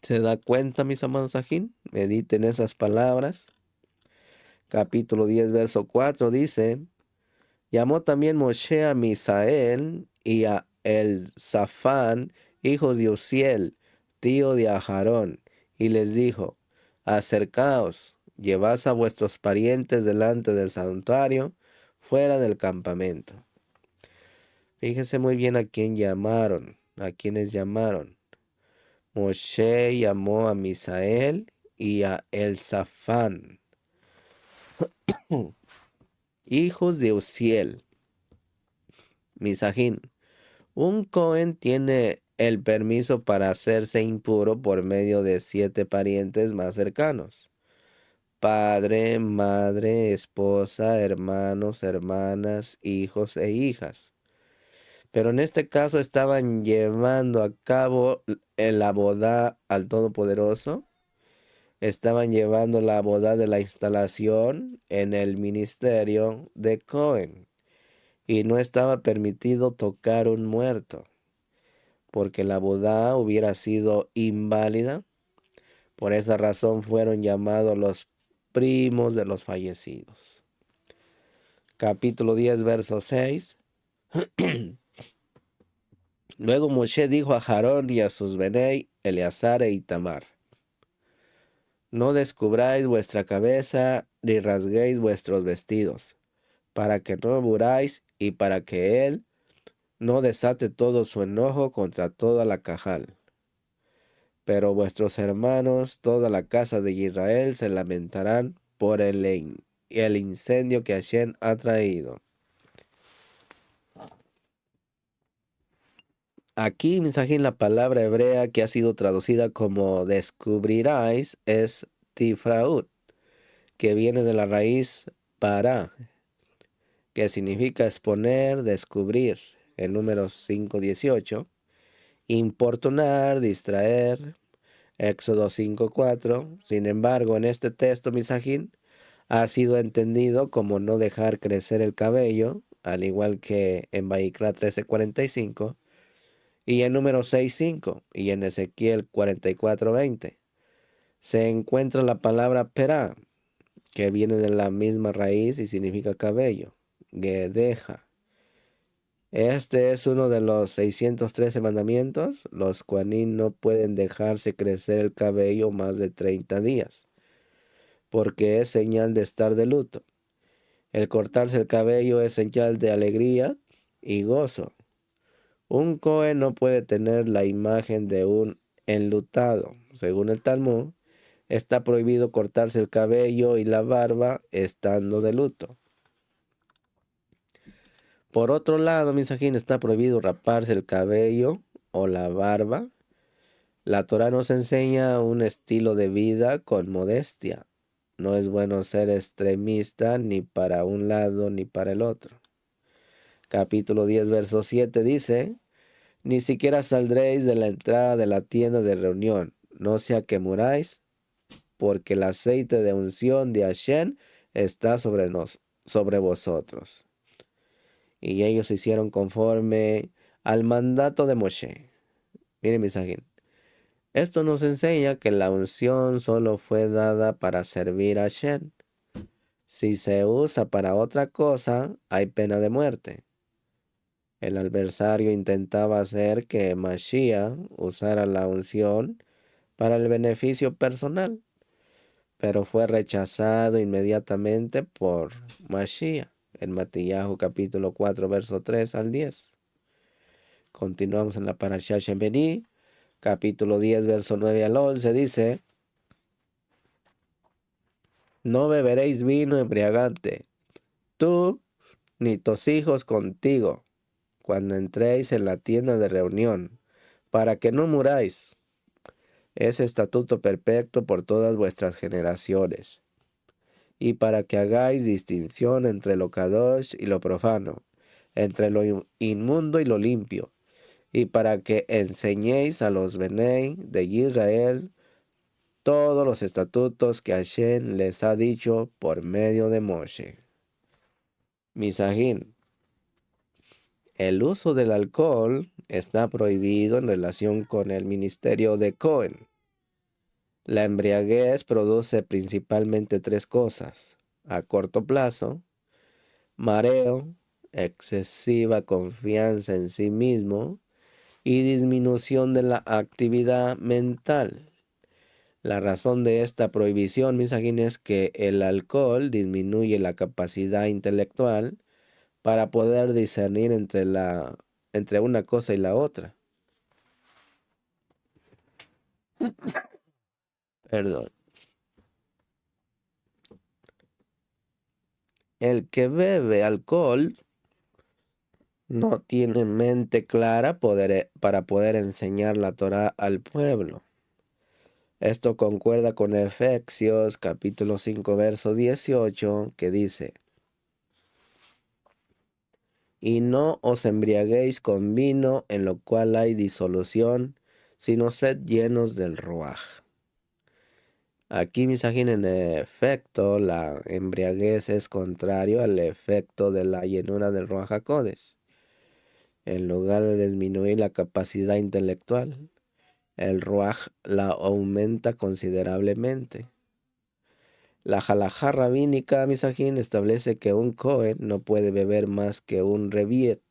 ¿Se da cuenta, mis amados ajín? Mediten esas palabras. Capítulo 10, verso 4 dice: llamó también Moshe a Misael y a El-Safán, hijos de Uziel, tío de Aharón, y les dijo: acercaos, llevad a vuestros parientes delante del santuario, fuera del campamento. Fíjese muy bien a quién llamaron, a quienes llamaron. Moshe llamó a Misael y a El-Safán, hijos de Uziel. Misajín. Un Cohen tiene el permiso para hacerse impuro por medio de 7 parientes más cercanos: padre, madre, esposa, hermanos, hermanas, hijos e hijas. Pero en este caso estaban llevando a cabo la boda al Todopoderoso, estaban llevando la boda de la instalación en el ministerio de Cohen, y no estaba permitido tocar un muerto, porque la boda hubiera sido inválida. Por esa razón fueron llamados los primos de los fallecidos. Capítulo 10, verso 6. Luego Moshe dijo a Aarón y a sus benei, Eleazar e Itamar: no descubráis vuestra cabeza, ni rasguéis vuestros vestidos, para que no muráis y para que él no desate todo su enojo contra toda la cajal. Pero vuestros hermanos, toda la casa de Israel, se lamentarán por el incendio que Hashem ha traído. Aquí, mensaje, la palabra hebrea que ha sido traducida como descubriráis es tifraut, que viene de la raíz para, que significa exponer, descubrir, en Números 5:18, importunar, distraer, Éxodo 5:4. Sin embargo, en este texto, misajín, ha sido entendido como no dejar crecer el cabello, al igual que en Baikra 13:45, y en Número 6:5, y en Ezequiel 44:20. Se encuentra la palabra perá, que viene de la misma raíz y significa cabello, gedeja. Este es uno de los 613 mandamientos. Los Kohanim no pueden dejarse crecer el cabello más de 30 días, porque es señal de estar de luto. El cortarse el cabello es señal de alegría y gozo. Un Cohen no puede tener la imagen de un enlutado. Según el Talmud, está prohibido cortarse el cabello y la barba estando de luto. Por otro lado, misajín, está prohibido raparse el cabello o la barba. La Torah nos enseña un estilo de vida con modestia. No es bueno ser extremista ni para un lado ni para el otro. Capítulo 10, verso 7 dice: ni siquiera saldréis de la entrada de la tienda de reunión, no sea que muráis, porque el aceite de unción de Hashem está sobre vosotros. Y ellos hicieron conforme al mandato de Moshe. Miren, misajín, esto nos enseña que la unción solo fue dada para servir a Hashem. Si se usa para otra cosa, hay pena de muerte. El adversario intentaba hacer que Mashiach usara la unción para el beneficio personal, pero fue rechazado inmediatamente por Mashiach en Matillahu capítulo 4, verso 3 al 10. Continuamos en la Parashá Shemini, capítulo 10, verso 9 al 11, dice: No beberéis vino embriagante, tú ni tus hijos contigo, cuando entréis en la tienda de reunión, para que no muráis. Es estatuto perpetuo por todas vuestras generaciones, y para que hagáis distinción entre lo kadosh y lo profano, entre lo inmundo y lo limpio, y para que enseñéis a los Benei de Israel todos los estatutos que Hashem les ha dicho por medio de Moshe. Misajín. El uso del alcohol está prohibido en relación con el ministerio de Cohen. La embriaguez produce principalmente tres cosas: a corto plazo, mareo, excesiva confianza en sí mismo y disminución de la actividad mental. La razón de esta prohibición, misajín, es que el alcohol disminuye la capacidad intelectual para poder discernir entre una cosa y la otra. Perdón. El que bebe alcohol no tiene mente clara para poder enseñar la Torá al pueblo. Esto concuerda con Efesios capítulo 5 verso 18, que dice: y no os embriaguéis con vino en lo cual hay disolución, sino sed llenos del Ruaj. Aquí, misajín, en efecto, la embriaguez es contrario al efecto de la llenura del Ruaj HaKodesh. En lugar de disminuir la capacidad intelectual, el Ruaj la aumenta considerablemente. La halajá rabínica, misajín, establece que un Cohen no puede beber más que un reviet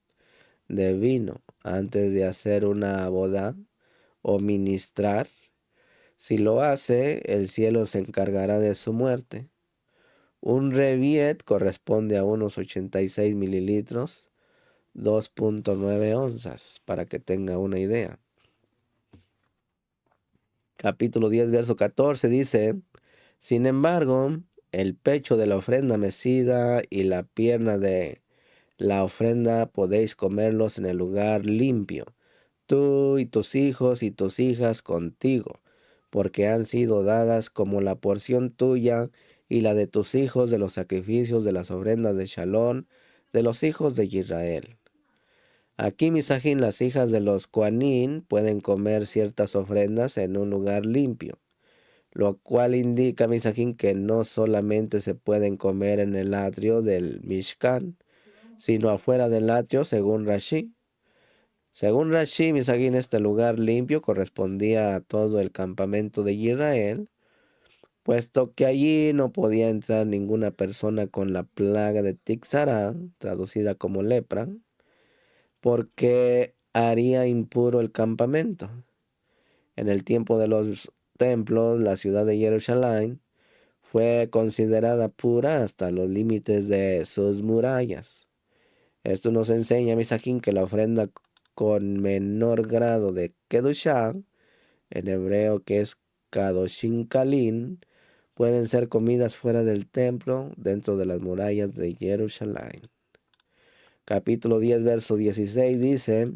de vino antes de hacer una boda o ministrar. Si lo hace, el cielo se encargará de su muerte. Un reviet corresponde a unos 86 mililitros, 2.9 onzas, para que tenga una idea. Capítulo 10, verso 14 dice: sin embargo, el pecho de la ofrenda mecida y la pierna de la ofrenda podéis comerlos en el lugar limpio, tú y tus hijos y tus hijas contigo, porque han sido dadas como la porción tuya y la de tus hijos de los sacrificios de las ofrendas de Shalom de los hijos de Israel. Aquí, misajín, las hijas de los Kohanim pueden comer ciertas ofrendas en un lugar limpio, lo cual indica, misajín, que no solamente se pueden comer en el atrio del Mishkan, sino afuera del atrio, según Rashi. Según Rashi, misajín, este lugar limpio correspondía a todo el campamento de Israel, puesto que allí no podía entrar ninguna persona con la plaga de Tixará, traducida como lepra, porque haría impuro el campamento. En el tiempo de los templos, la ciudad de Jerusalén fue considerada pura hasta los límites de sus murallas. Esto nos enseña, misajín, que la ofrenda con menor grado de Kedushá, en hebreo que es Kadoshin Kalin, pueden ser comidas fuera del templo, dentro de las murallas de Jerusalén. Capítulo 10, verso 16 dice: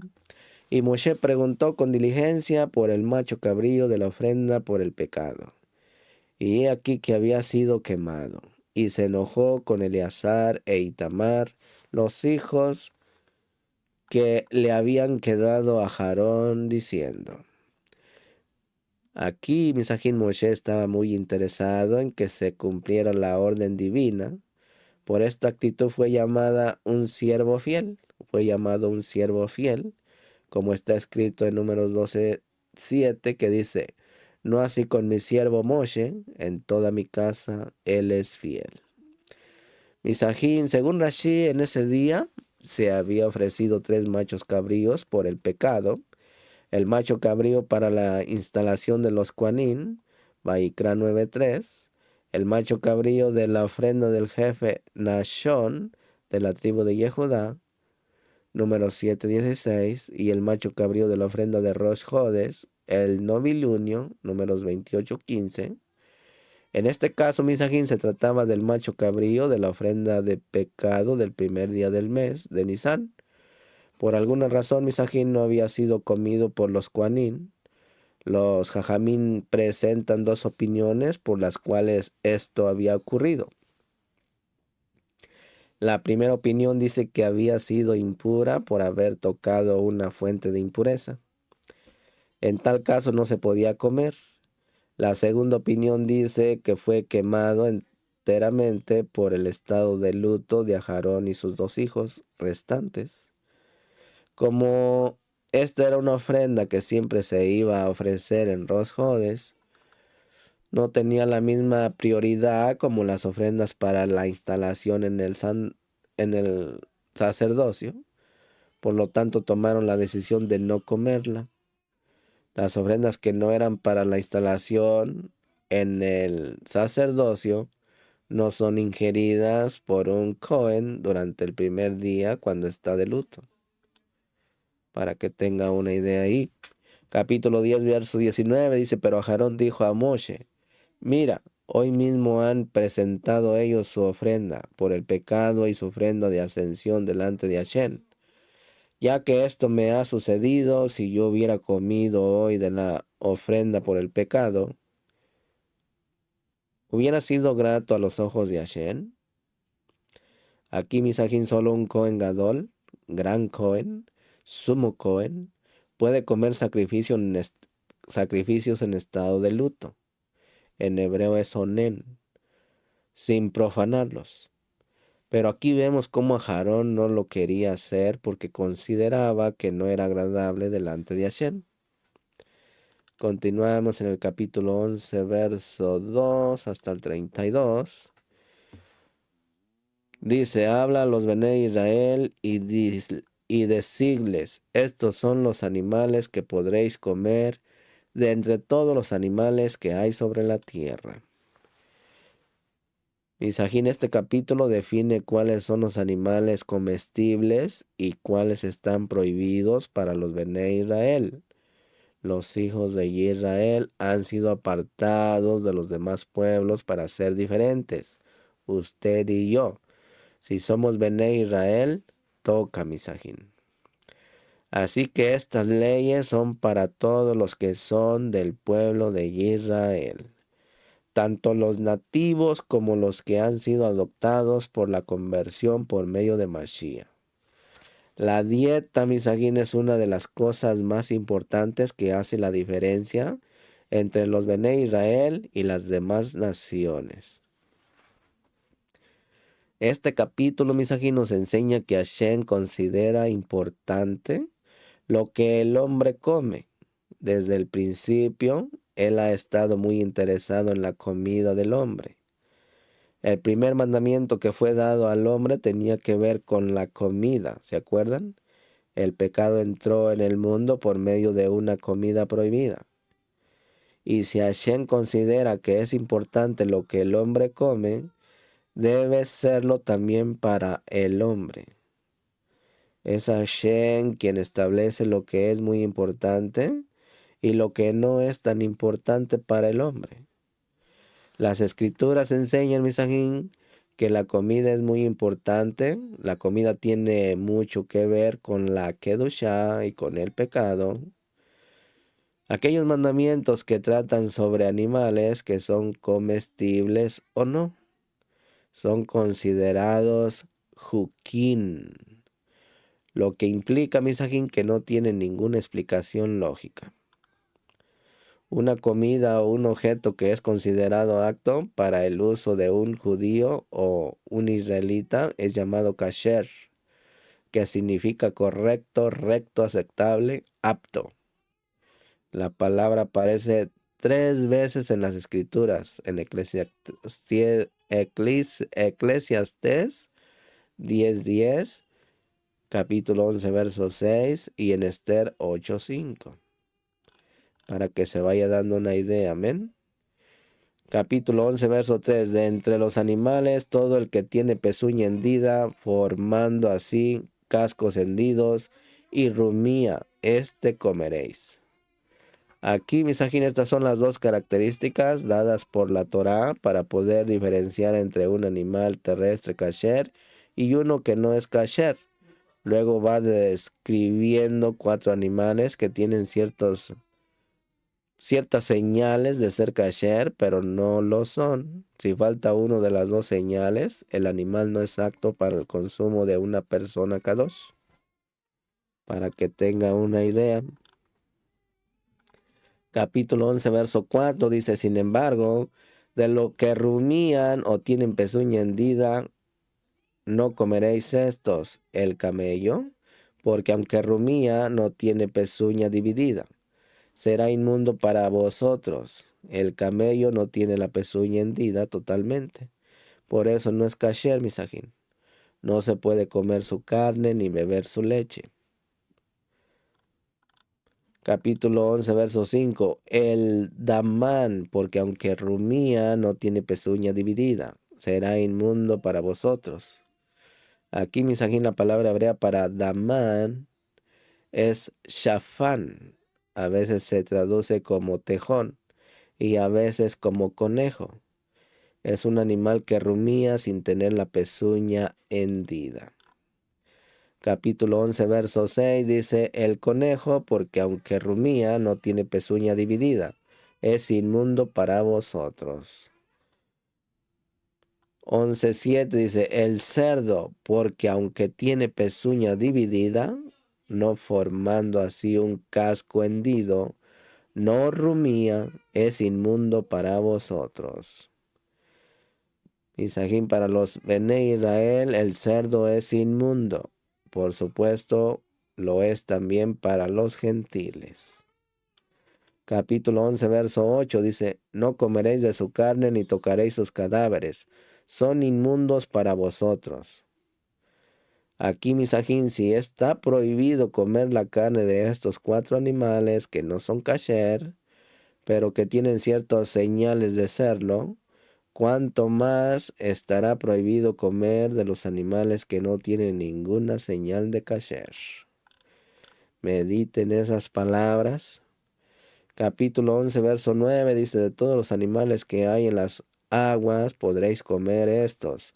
y Moshe preguntó con diligencia por el macho cabrío de la ofrenda por el pecado, y he aquí que había sido quemado. Y se enojó con Eleazar e Itamar, los hijos que le habían quedado a Aarón, diciendo: aquí Misajín Moshe estaba muy interesado en que se cumpliera la orden divina. Por esta actitud fue llamado un siervo fiel, como está escrito en Números 12:7, que dice: no así con mi siervo Moshe, en toda mi casa él es fiel. Misajín, según Rashi, en ese día se había ofrecido 3 machos cabríos por el pecado, el macho cabrío para la instalación de los Kohanim, Vaikra 9:3, el macho cabrío de la ofrenda del jefe Nashón de la tribu de Yehudá, Números 7:16, y el macho cabrío de la ofrenda de Rosh Hodes, el novilunio, Números 28:15. En este caso, Misajín, se trataba del macho cabrío de la ofrenda de pecado del primer día del mes de Nisan. Por alguna razón, Misajín no había sido comido por los Kohanim. Los Jajamín presentan dos opiniones por las cuales esto había ocurrido. La primera opinión dice que había sido impura por haber tocado una fuente de impureza. En tal caso no se podía comer. La segunda opinión dice que fue quemado enteramente por el estado de luto de Aharón y sus dos hijos restantes. Como esta era una ofrenda que siempre se iba a ofrecer en Rosh Hodesh, no tenía la misma prioridad como las ofrendas para la instalación en el sacerdocio. Por lo tanto, tomaron la decisión de no comerla. Las ofrendas que no eran para la instalación en el sacerdocio no son ingeridas por un Cohen durante el primer día cuando está de luto. Para que tenga una idea ahí. Capítulo 10, verso 19 dice, pero Aarón dijo a Moshe, mira, hoy mismo han presentado ellos su ofrenda por el pecado y su ofrenda de ascensión delante de Hashem. Ya que esto me ha sucedido, si yo hubiera comido hoy de la ofrenda por el pecado, ¿hubiera sido grato a los ojos de Hashem? Aquí Misajín, solo un Cohen Gadol, gran Cohen, sumo Cohen, puede comer sacrificios en estado de luto. En hebreo es onen, sin profanarlos. Pero aquí vemos cómo Aarón no lo quería hacer porque consideraba que no era agradable delante de Hashem. Continuamos en el capítulo 11, verso 2 hasta el 32. Dice, habla a los Bené Israel y decirles, estos son los animales que podréis comer de entre todos los animales que hay sobre la tierra. Misajín, este capítulo define cuáles son los animales comestibles y cuáles están prohibidos para los Bené Israel. Los hijos de Israel han sido apartados de los demás pueblos para ser diferentes. Usted y yo. Si somos Bené Israel, toca Misajín. Así que estas leyes son para todos los que son del pueblo de Israel, tanto los nativos como los que han sido adoptados por la conversión por medio de Mashiach. La dieta, Misajín, es una de las cosas más importantes que hace la diferencia entre los Bené Israel y las demás naciones. Este capítulo, Misajín, nos enseña que Hashem considera importante lo que el hombre come. Desde el principio, él ha estado muy interesado en la comida del hombre. El primer mandamiento que fue dado al hombre tenía que ver con la comida, ¿se acuerdan? El pecado entró en el mundo por medio de una comida prohibida. Y si Hashem considera que es importante lo que el hombre come, debe serlo también para el hombre. Es Hashem quien establece lo que es muy importante y lo que no es tan importante para el hombre. Las escrituras enseñan, Misajín, que la comida es muy importante. La comida tiene mucho que ver con la Kedushá y con el pecado. Aquellos mandamientos que tratan sobre animales que son comestibles o no, son considerados Juquín, lo que implica, Misajín, que no tienen ninguna explicación lógica. Una comida o un objeto que es considerado apto para el uso de un judío o un israelita es llamado kasher, que significa correcto, recto, aceptable, apto. La palabra aparece 3 veces en las escrituras, en Eclesiastés 10:10, capítulo 11, verso 6 y en Esther 8:5. Para que se vaya dando una idea, amén. Capítulo 11, verso 3. De entre los animales, todo el que tiene pezuña hendida, formando así cascos hendidos, y rumía, comeréis. Aquí, misajín, estas son las dos características dadas por la Torá para poder diferenciar entre un animal terrestre kasher y uno que no es kasher. Luego va describiendo 4 animales que tienen ciertas señales de ser kasher, pero no lo son. Si falta uno de las dos señales, el animal no es apto para el consumo de una persona kadosh. Para que tenga una idea. Capítulo 11, verso 4 dice, sin embargo, de lo que rumían o tienen pezuña hendida, no comeréis estos, el camello, porque aunque rumía, no tiene pezuña dividida. Será inmundo para vosotros. El camello no tiene la pezuña hendida totalmente. Por eso no es kasher, misajín. No se puede comer su carne ni beber su leche. Capítulo 11, verso 5. El damán, porque aunque rumía, no tiene pezuña dividida. Será inmundo para vosotros. Aquí, misajín, la palabra hebrea para damán es shafán. A veces se traduce como tejón y a veces como conejo. Es un animal que rumía sin tener la pezuña hendida. Capítulo 11, verso 6 dice, el conejo, porque aunque rumía, no tiene pezuña dividida, es inmundo para vosotros. 11:7 dice, el cerdo, porque aunque tiene pezuña dividida, no formando así un casco hendido, no rumía, es inmundo para vosotros. Misajín, para los Bene Israel, el cerdo es inmundo. Por supuesto, lo es también para los gentiles. Capítulo 11, verso 8 dice, no comeréis de su carne ni tocaréis sus cadáveres. Son inmundos para vosotros. Aquí, misajín, si está prohibido comer la carne de estos 4 animales que no son kasher, pero que tienen ciertas señales de serlo, cuánto más estará prohibido comer de los animales que no tienen ninguna señal de kasher. Mediten esas palabras. Capítulo 11, verso 9 dice, de todos los animales que hay en las aguas podréis comer estos,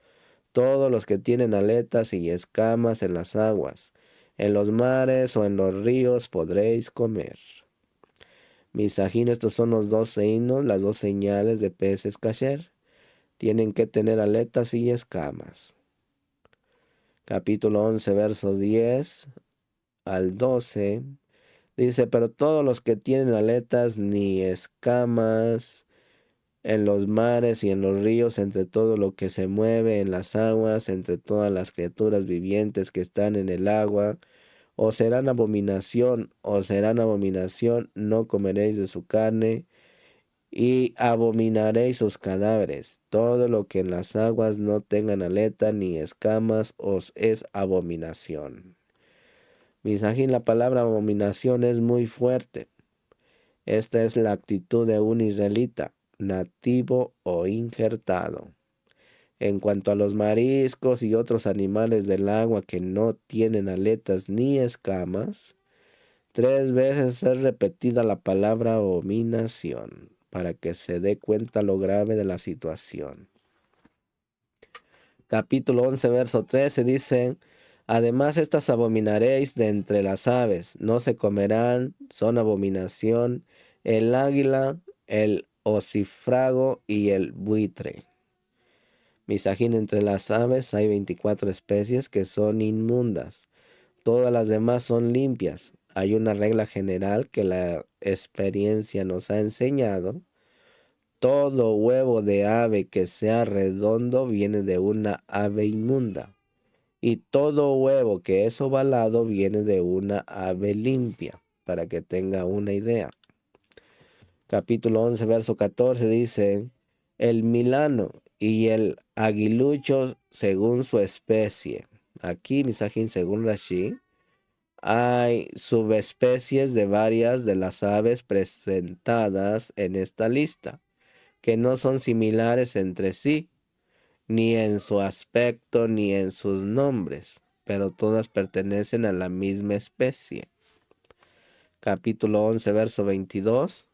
todos los que tienen aletas y escamas en las aguas, en los mares o en los ríos podréis comer. Misajín, estos son los 2 signos, las 2 señales de peces kasher. Tienen que tener aletas y escamas. Capítulo 11, verso 10 al 12. Dice, pero todos los que tienen aletas ni escamas en los mares y en los ríos, entre todo lo que se mueve en las aguas, entre todas las criaturas vivientes que están en el agua, os serán abominación, no comeréis de su carne, y abominaréis sus cadáveres. Todo lo que en las aguas no tengan aleta ni escamas os es abominación. Misajín, la palabra abominación es muy fuerte. Esta es la actitud de un israelita, nativo o injertado. En cuanto a los mariscos y otros animales del agua que no tienen aletas ni escamas, 3 veces es repetida la palabra abominación para que se dé cuenta lo grave de la situación. Capítulo 11, verso 13 dice, además estas abominaréis de entre las aves, no se comerán, son abominación, el águila, el ocifrago y el buitre. Misajín, entre las aves hay 24 especies que son inmundas. Todas las demás son limpias. Hay una regla general que la experiencia nos ha enseñado. Todo huevo de ave que sea redondo viene de una ave inmunda. Y todo huevo que es ovalado viene de una ave limpia, para que tenga una idea. Capítulo 11, verso 14 dice, el milano y el aguilucho según su especie. Aquí, misajín, según Rashi, hay subespecies de varias de las aves presentadas en esta lista, que no son similares entre sí, ni en su aspecto ni en sus nombres, pero todas pertenecen a la misma especie. capítulo 11, verso 22.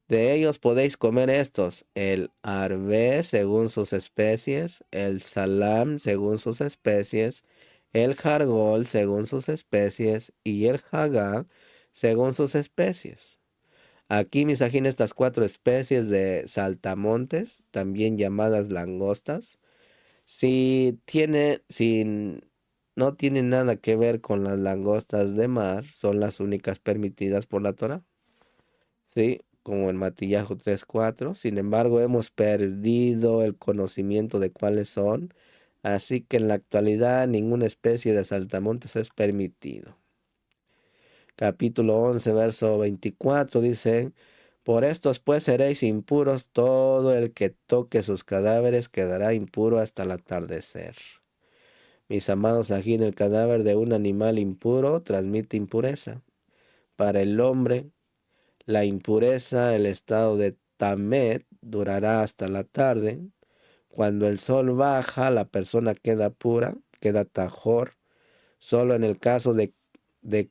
De ellos podéis comer estos: el arvé según sus especies, el salam según sus especies, el jargol según sus especies y el jagá según sus especies. Aquí misajín estas 4 especies de saltamontes, también llamadas langostas, si no tienen nada que ver con las langostas de mar, son las únicas permitidas por la Torah. Sí, como en Matillahu 3:4. Sin embargo, hemos perdido el conocimiento de cuáles son, así que en la actualidad ninguna especie de saltamontes es permitido. Capítulo 11, verso 24 dice: por estos pues seréis impuros, todo el que toque sus cadáveres quedará impuro hasta el atardecer. Mis amados, aquí en el cadáver de un animal impuro transmite impureza. Para el hombre, la impureza, el estado de tamet, durará hasta la tarde. Cuando el sol baja, la persona queda pura, queda tajor. Solo en el caso de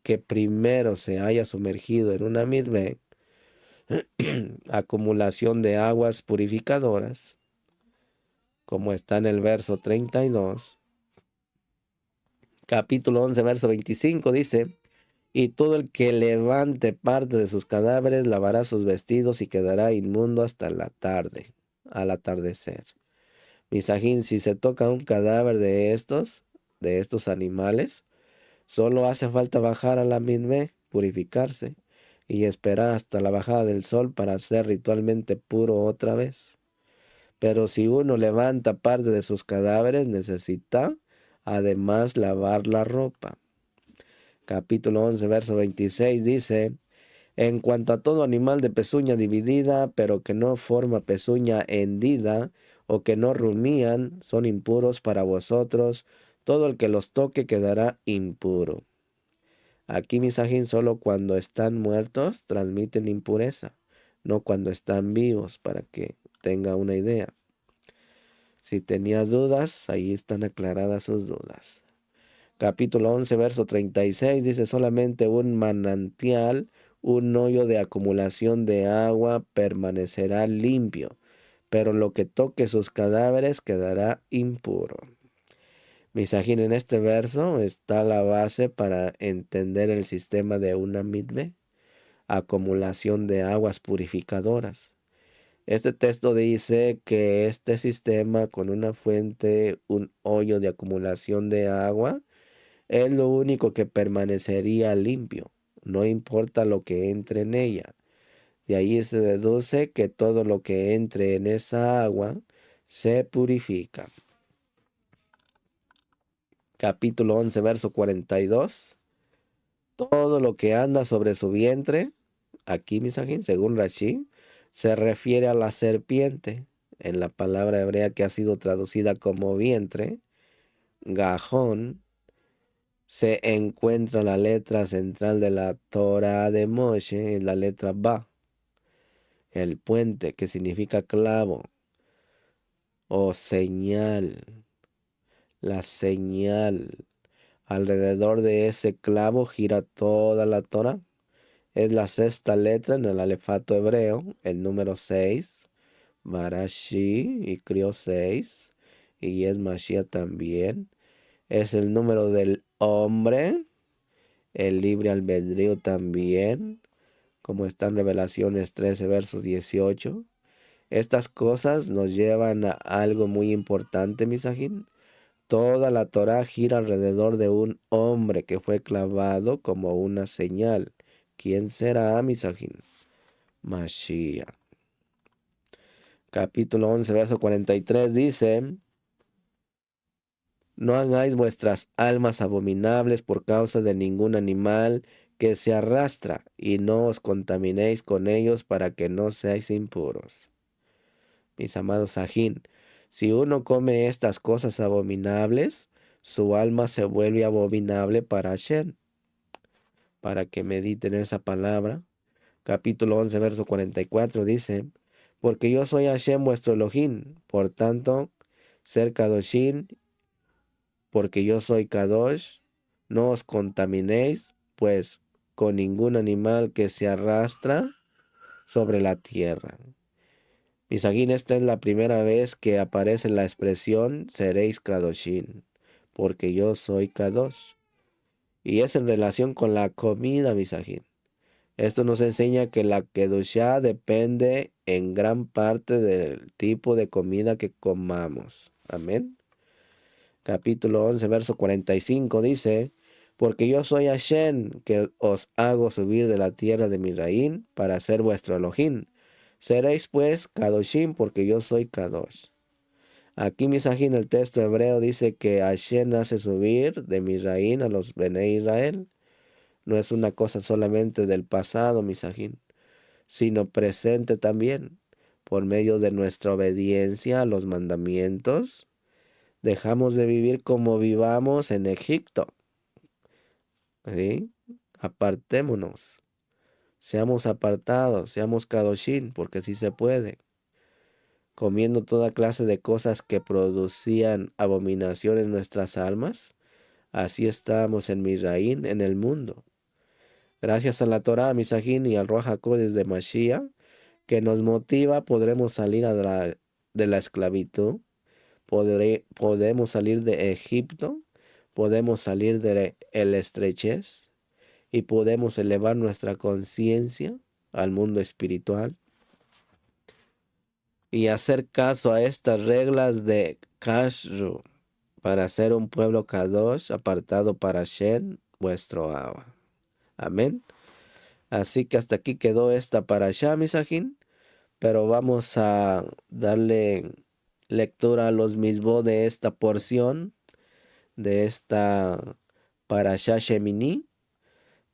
que primero se haya sumergido en una midvé, acumulación de aguas purificadoras, como está en el verso 32. Capítulo 11, verso 25 dice: y todo el que levante parte de sus cadáveres lavará sus vestidos y quedará inmundo hasta la tarde, al atardecer. Misajín, si se toca un cadáver de estos animales, solo hace falta bajar a la midvé, purificarse, y esperar hasta la bajada del sol para ser ritualmente puro otra vez. Pero si uno levanta parte de sus cadáveres, necesita además lavar la ropa. Capítulo 11, verso 26 dice: en cuanto a todo animal de pezuña dividida, pero que no forma pezuña hendida, o que no rumían, son impuros para vosotros. Todo el que los toque quedará impuro. Aquí misajín, solo cuando están muertos transmiten impureza, no cuando están vivos, para que tenga una idea. Si tenía dudas, ahí están aclaradas sus dudas. Capítulo 11, verso 36 dice: solamente un manantial, un hoyo de acumulación de agua permanecerá limpio, pero lo que toque sus cadáveres quedará impuro. Misajín, en este verso está la base para entender el sistema de una midvé, acumulación de aguas purificadoras. Este texto dice que este sistema con una fuente, un hoyo de acumulación de agua, es lo único que permanecería limpio, no importa lo que entre en ella. De ahí se deduce que todo lo que entre en esa agua se purifica. Capítulo 11, verso 42. Todo lo que anda sobre su vientre, aquí misajín, según Rashi, se refiere a la serpiente. En la palabra hebrea que ha sido traducida como vientre, gajón, se encuentra la letra central de la Torah de Moshe, la letra Ba, el puente, que significa clavo o señal, la señal. Alrededor de ese clavo gira toda la Torah. Es la sexta letra en el alefato hebreo, el número 6, Barashi, y crió 6, y es Mashiach también. Es el número del hombre, el libre albedrío también, como está en Revelaciones 13, versos 18. Estas cosas nos llevan a algo muy importante, misajín. Toda la Torah gira alrededor de un hombre que fue clavado como una señal. ¿Quién será, misajín? Mashiach. Capítulo 11, verso 43 dice: no hagáis vuestras almas abominables por causa de ningún animal que se arrastra, y no os contaminéis con ellos para que no seáis impuros. Mis amados ajín, si uno come estas cosas abominables, su alma se vuelve abominable para Hashem. Para que mediten esa palabra. Capítulo 11, verso 44 dice: porque yo soy Hashem vuestro Elohim, por tanto, ser Kadoshim, porque yo soy Kadosh, no os contaminéis, pues con ningún animal que se arrastra sobre la tierra. Misajín, esta es la primera vez que aparece la expresión seréis Kadoshin, porque yo soy Kadosh. Y es en relación con la comida, Misajín. Esto nos enseña que la Kedushá depende en gran parte del tipo de comida que comamos. Amén. Capítulo 11, verso 45 dice: porque yo soy Hashem, que os hago subir de la tierra de Misraín para ser vuestro Elohim. Seréis pues Kadoshim, porque yo soy Kadosh. Aquí, Misajín, el texto hebreo dice que Hashem hace subir de Misraín a los Bene Israel. No es una cosa solamente del pasado, Misajín, sino presente también. Por medio de nuestra obediencia a los mandamientos, dejamos de vivir como vivamos en Egipto. ¿Sí? Apartémonos. Seamos apartados, seamos Kadoshim, porque sí se puede. Comiendo toda clase de cosas que producían abominación en nuestras almas, así estamos en Misraín, en el mundo. Gracias a la Torah, Misajín, y al Ruach HaKodesh de Mashiach, que nos motiva, podremos salir de la esclavitud, podemos salir de Egipto, podemos salir de la estrechez y podemos elevar nuestra conciencia al mundo espiritual y hacer caso a estas reglas de Kashru para ser un pueblo Kadosh apartado para Shem, vuestro Abba. Amén. Así que hasta aquí quedó esta parashá, Misajín, pero vamos a darle lectura a los mismos de esta porción, de esta parashá Shemini.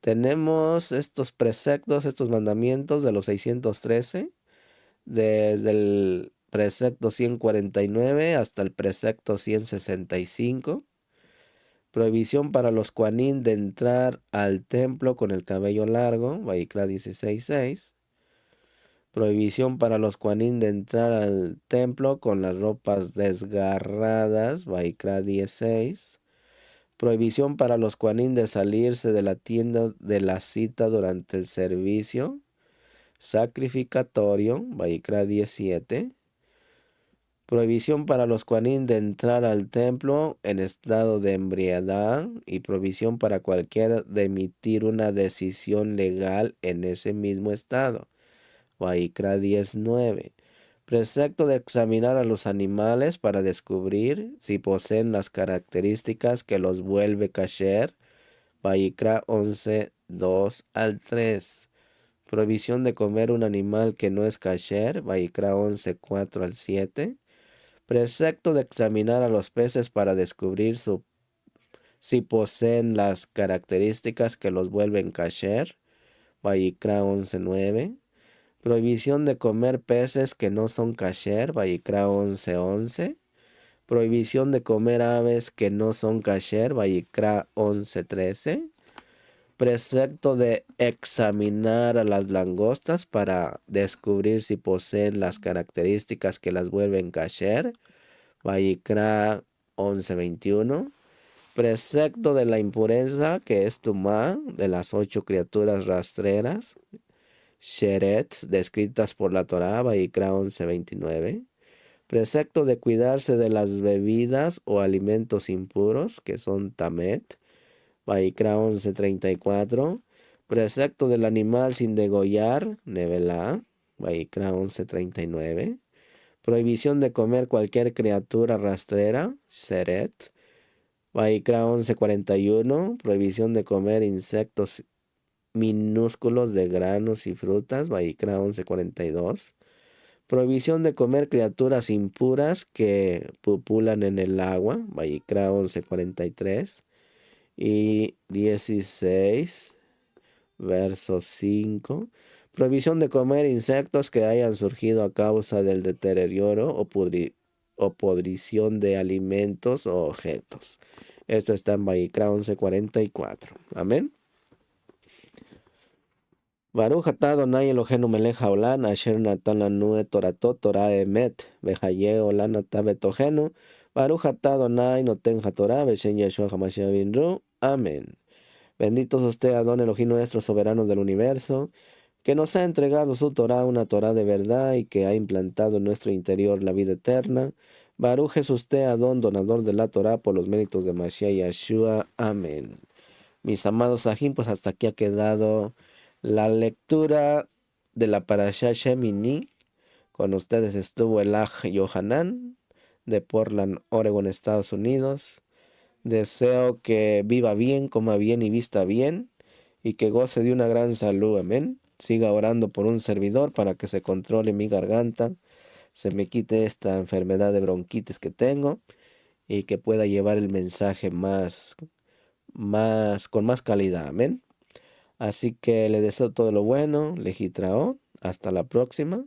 Tenemos estos preceptos, estos mandamientos de los 613, desde el precepto 149 hasta el precepto 165. Prohibición para los Kohanim de entrar al templo con el cabello largo, Vaikra 16:6. Prohibición para los Kohanim de entrar al templo con las ropas desgarradas, Vaikra 10:6. Prohibición para los Kohanim de salirse de la tienda de la cita durante el servicio sacrificatorio, Vaikra 17. Prohibición para los Kohanim de entrar al templo en estado de embriaguez y prohibición para cualquiera de emitir una decisión legal en ese mismo estado. Vaikra 19. Precepto de examinar a los animales para descubrir si poseen las características que los vuelve kasher. Vaikra 11, 2 al 3. Prohibición de comer un animal que no es kasher. Vaikra 11, 4 al 7. Precepto de examinar a los peces para descubrir si poseen las características que los vuelven kasher. Vaikra 11, 9. Prohibición de comer peces que no son kasher, Vaikra 11, 11. Prohibición de comer aves que no son kasher, Vaikra 11, 13. Precepto de examinar a las langostas para descubrir si poseen las características que las vuelven kasher, Vaikra 11, 21. Precepto de la impureza, que es tumá, de las 8 criaturas rastreras, Sheret, descritas por la Torá, Vaikra 11:29. Precepto de cuidarse de las bebidas o alimentos impuros, que son Tamet, Vaikra 11:34. Precepto del animal sin degollar, Nevelá, Vaikra 11:39. Prohibición de comer cualquier criatura rastrera, Seret, Vaikra 11:41. Prohibición de comer insectos minúsculos de granos y frutas, Vaikra 11:42. Prohibición de comer criaturas impuras que pupulan en el agua, Vaikra 11:43. Y 16, verso 5. Prohibición de comer insectos que hayan surgido a causa del deterioro o podrición de alimentos o objetos. Esto está en Vaikra 11:44. Amén. Baruch atah Adonai Eloheinu melech haolam asher natan lanu et torato Torah emet v'chayei olam atah betochenu. Baruch atah Adonai noten haTorah b'shem Yeshua HaMashiach binru. Amén. Bendito es usted, Adón Elohim nuestro, soberano del universo, que nos ha entregado su Torah, una Torah de verdad, y que ha implantado en nuestro interior la vida eterna. Baruj es usted, Adón, donador de la Torah, por los méritos de Mashiach Yeshua. Amén. Mis amados Sahim, pues hasta aquí ha quedado la lectura de la Parashá Shemini. Con ustedes estuvo el Aj Yohanan de Portland, Oregon, Estados Unidos. Deseo que viva bien, coma bien y vista bien, y que goce de una gran salud. Amén. Siga orando por un servidor para que se controle mi garganta, se me quite esta enfermedad de bronquitis que tengo y que pueda llevar el mensaje con más calidad. Amén. Así que le deseo todo lo bueno, Lejitraó. Hasta la próxima.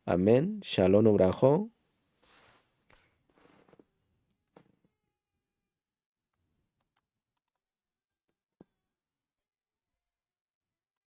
Amén. Shalom Ubrajo.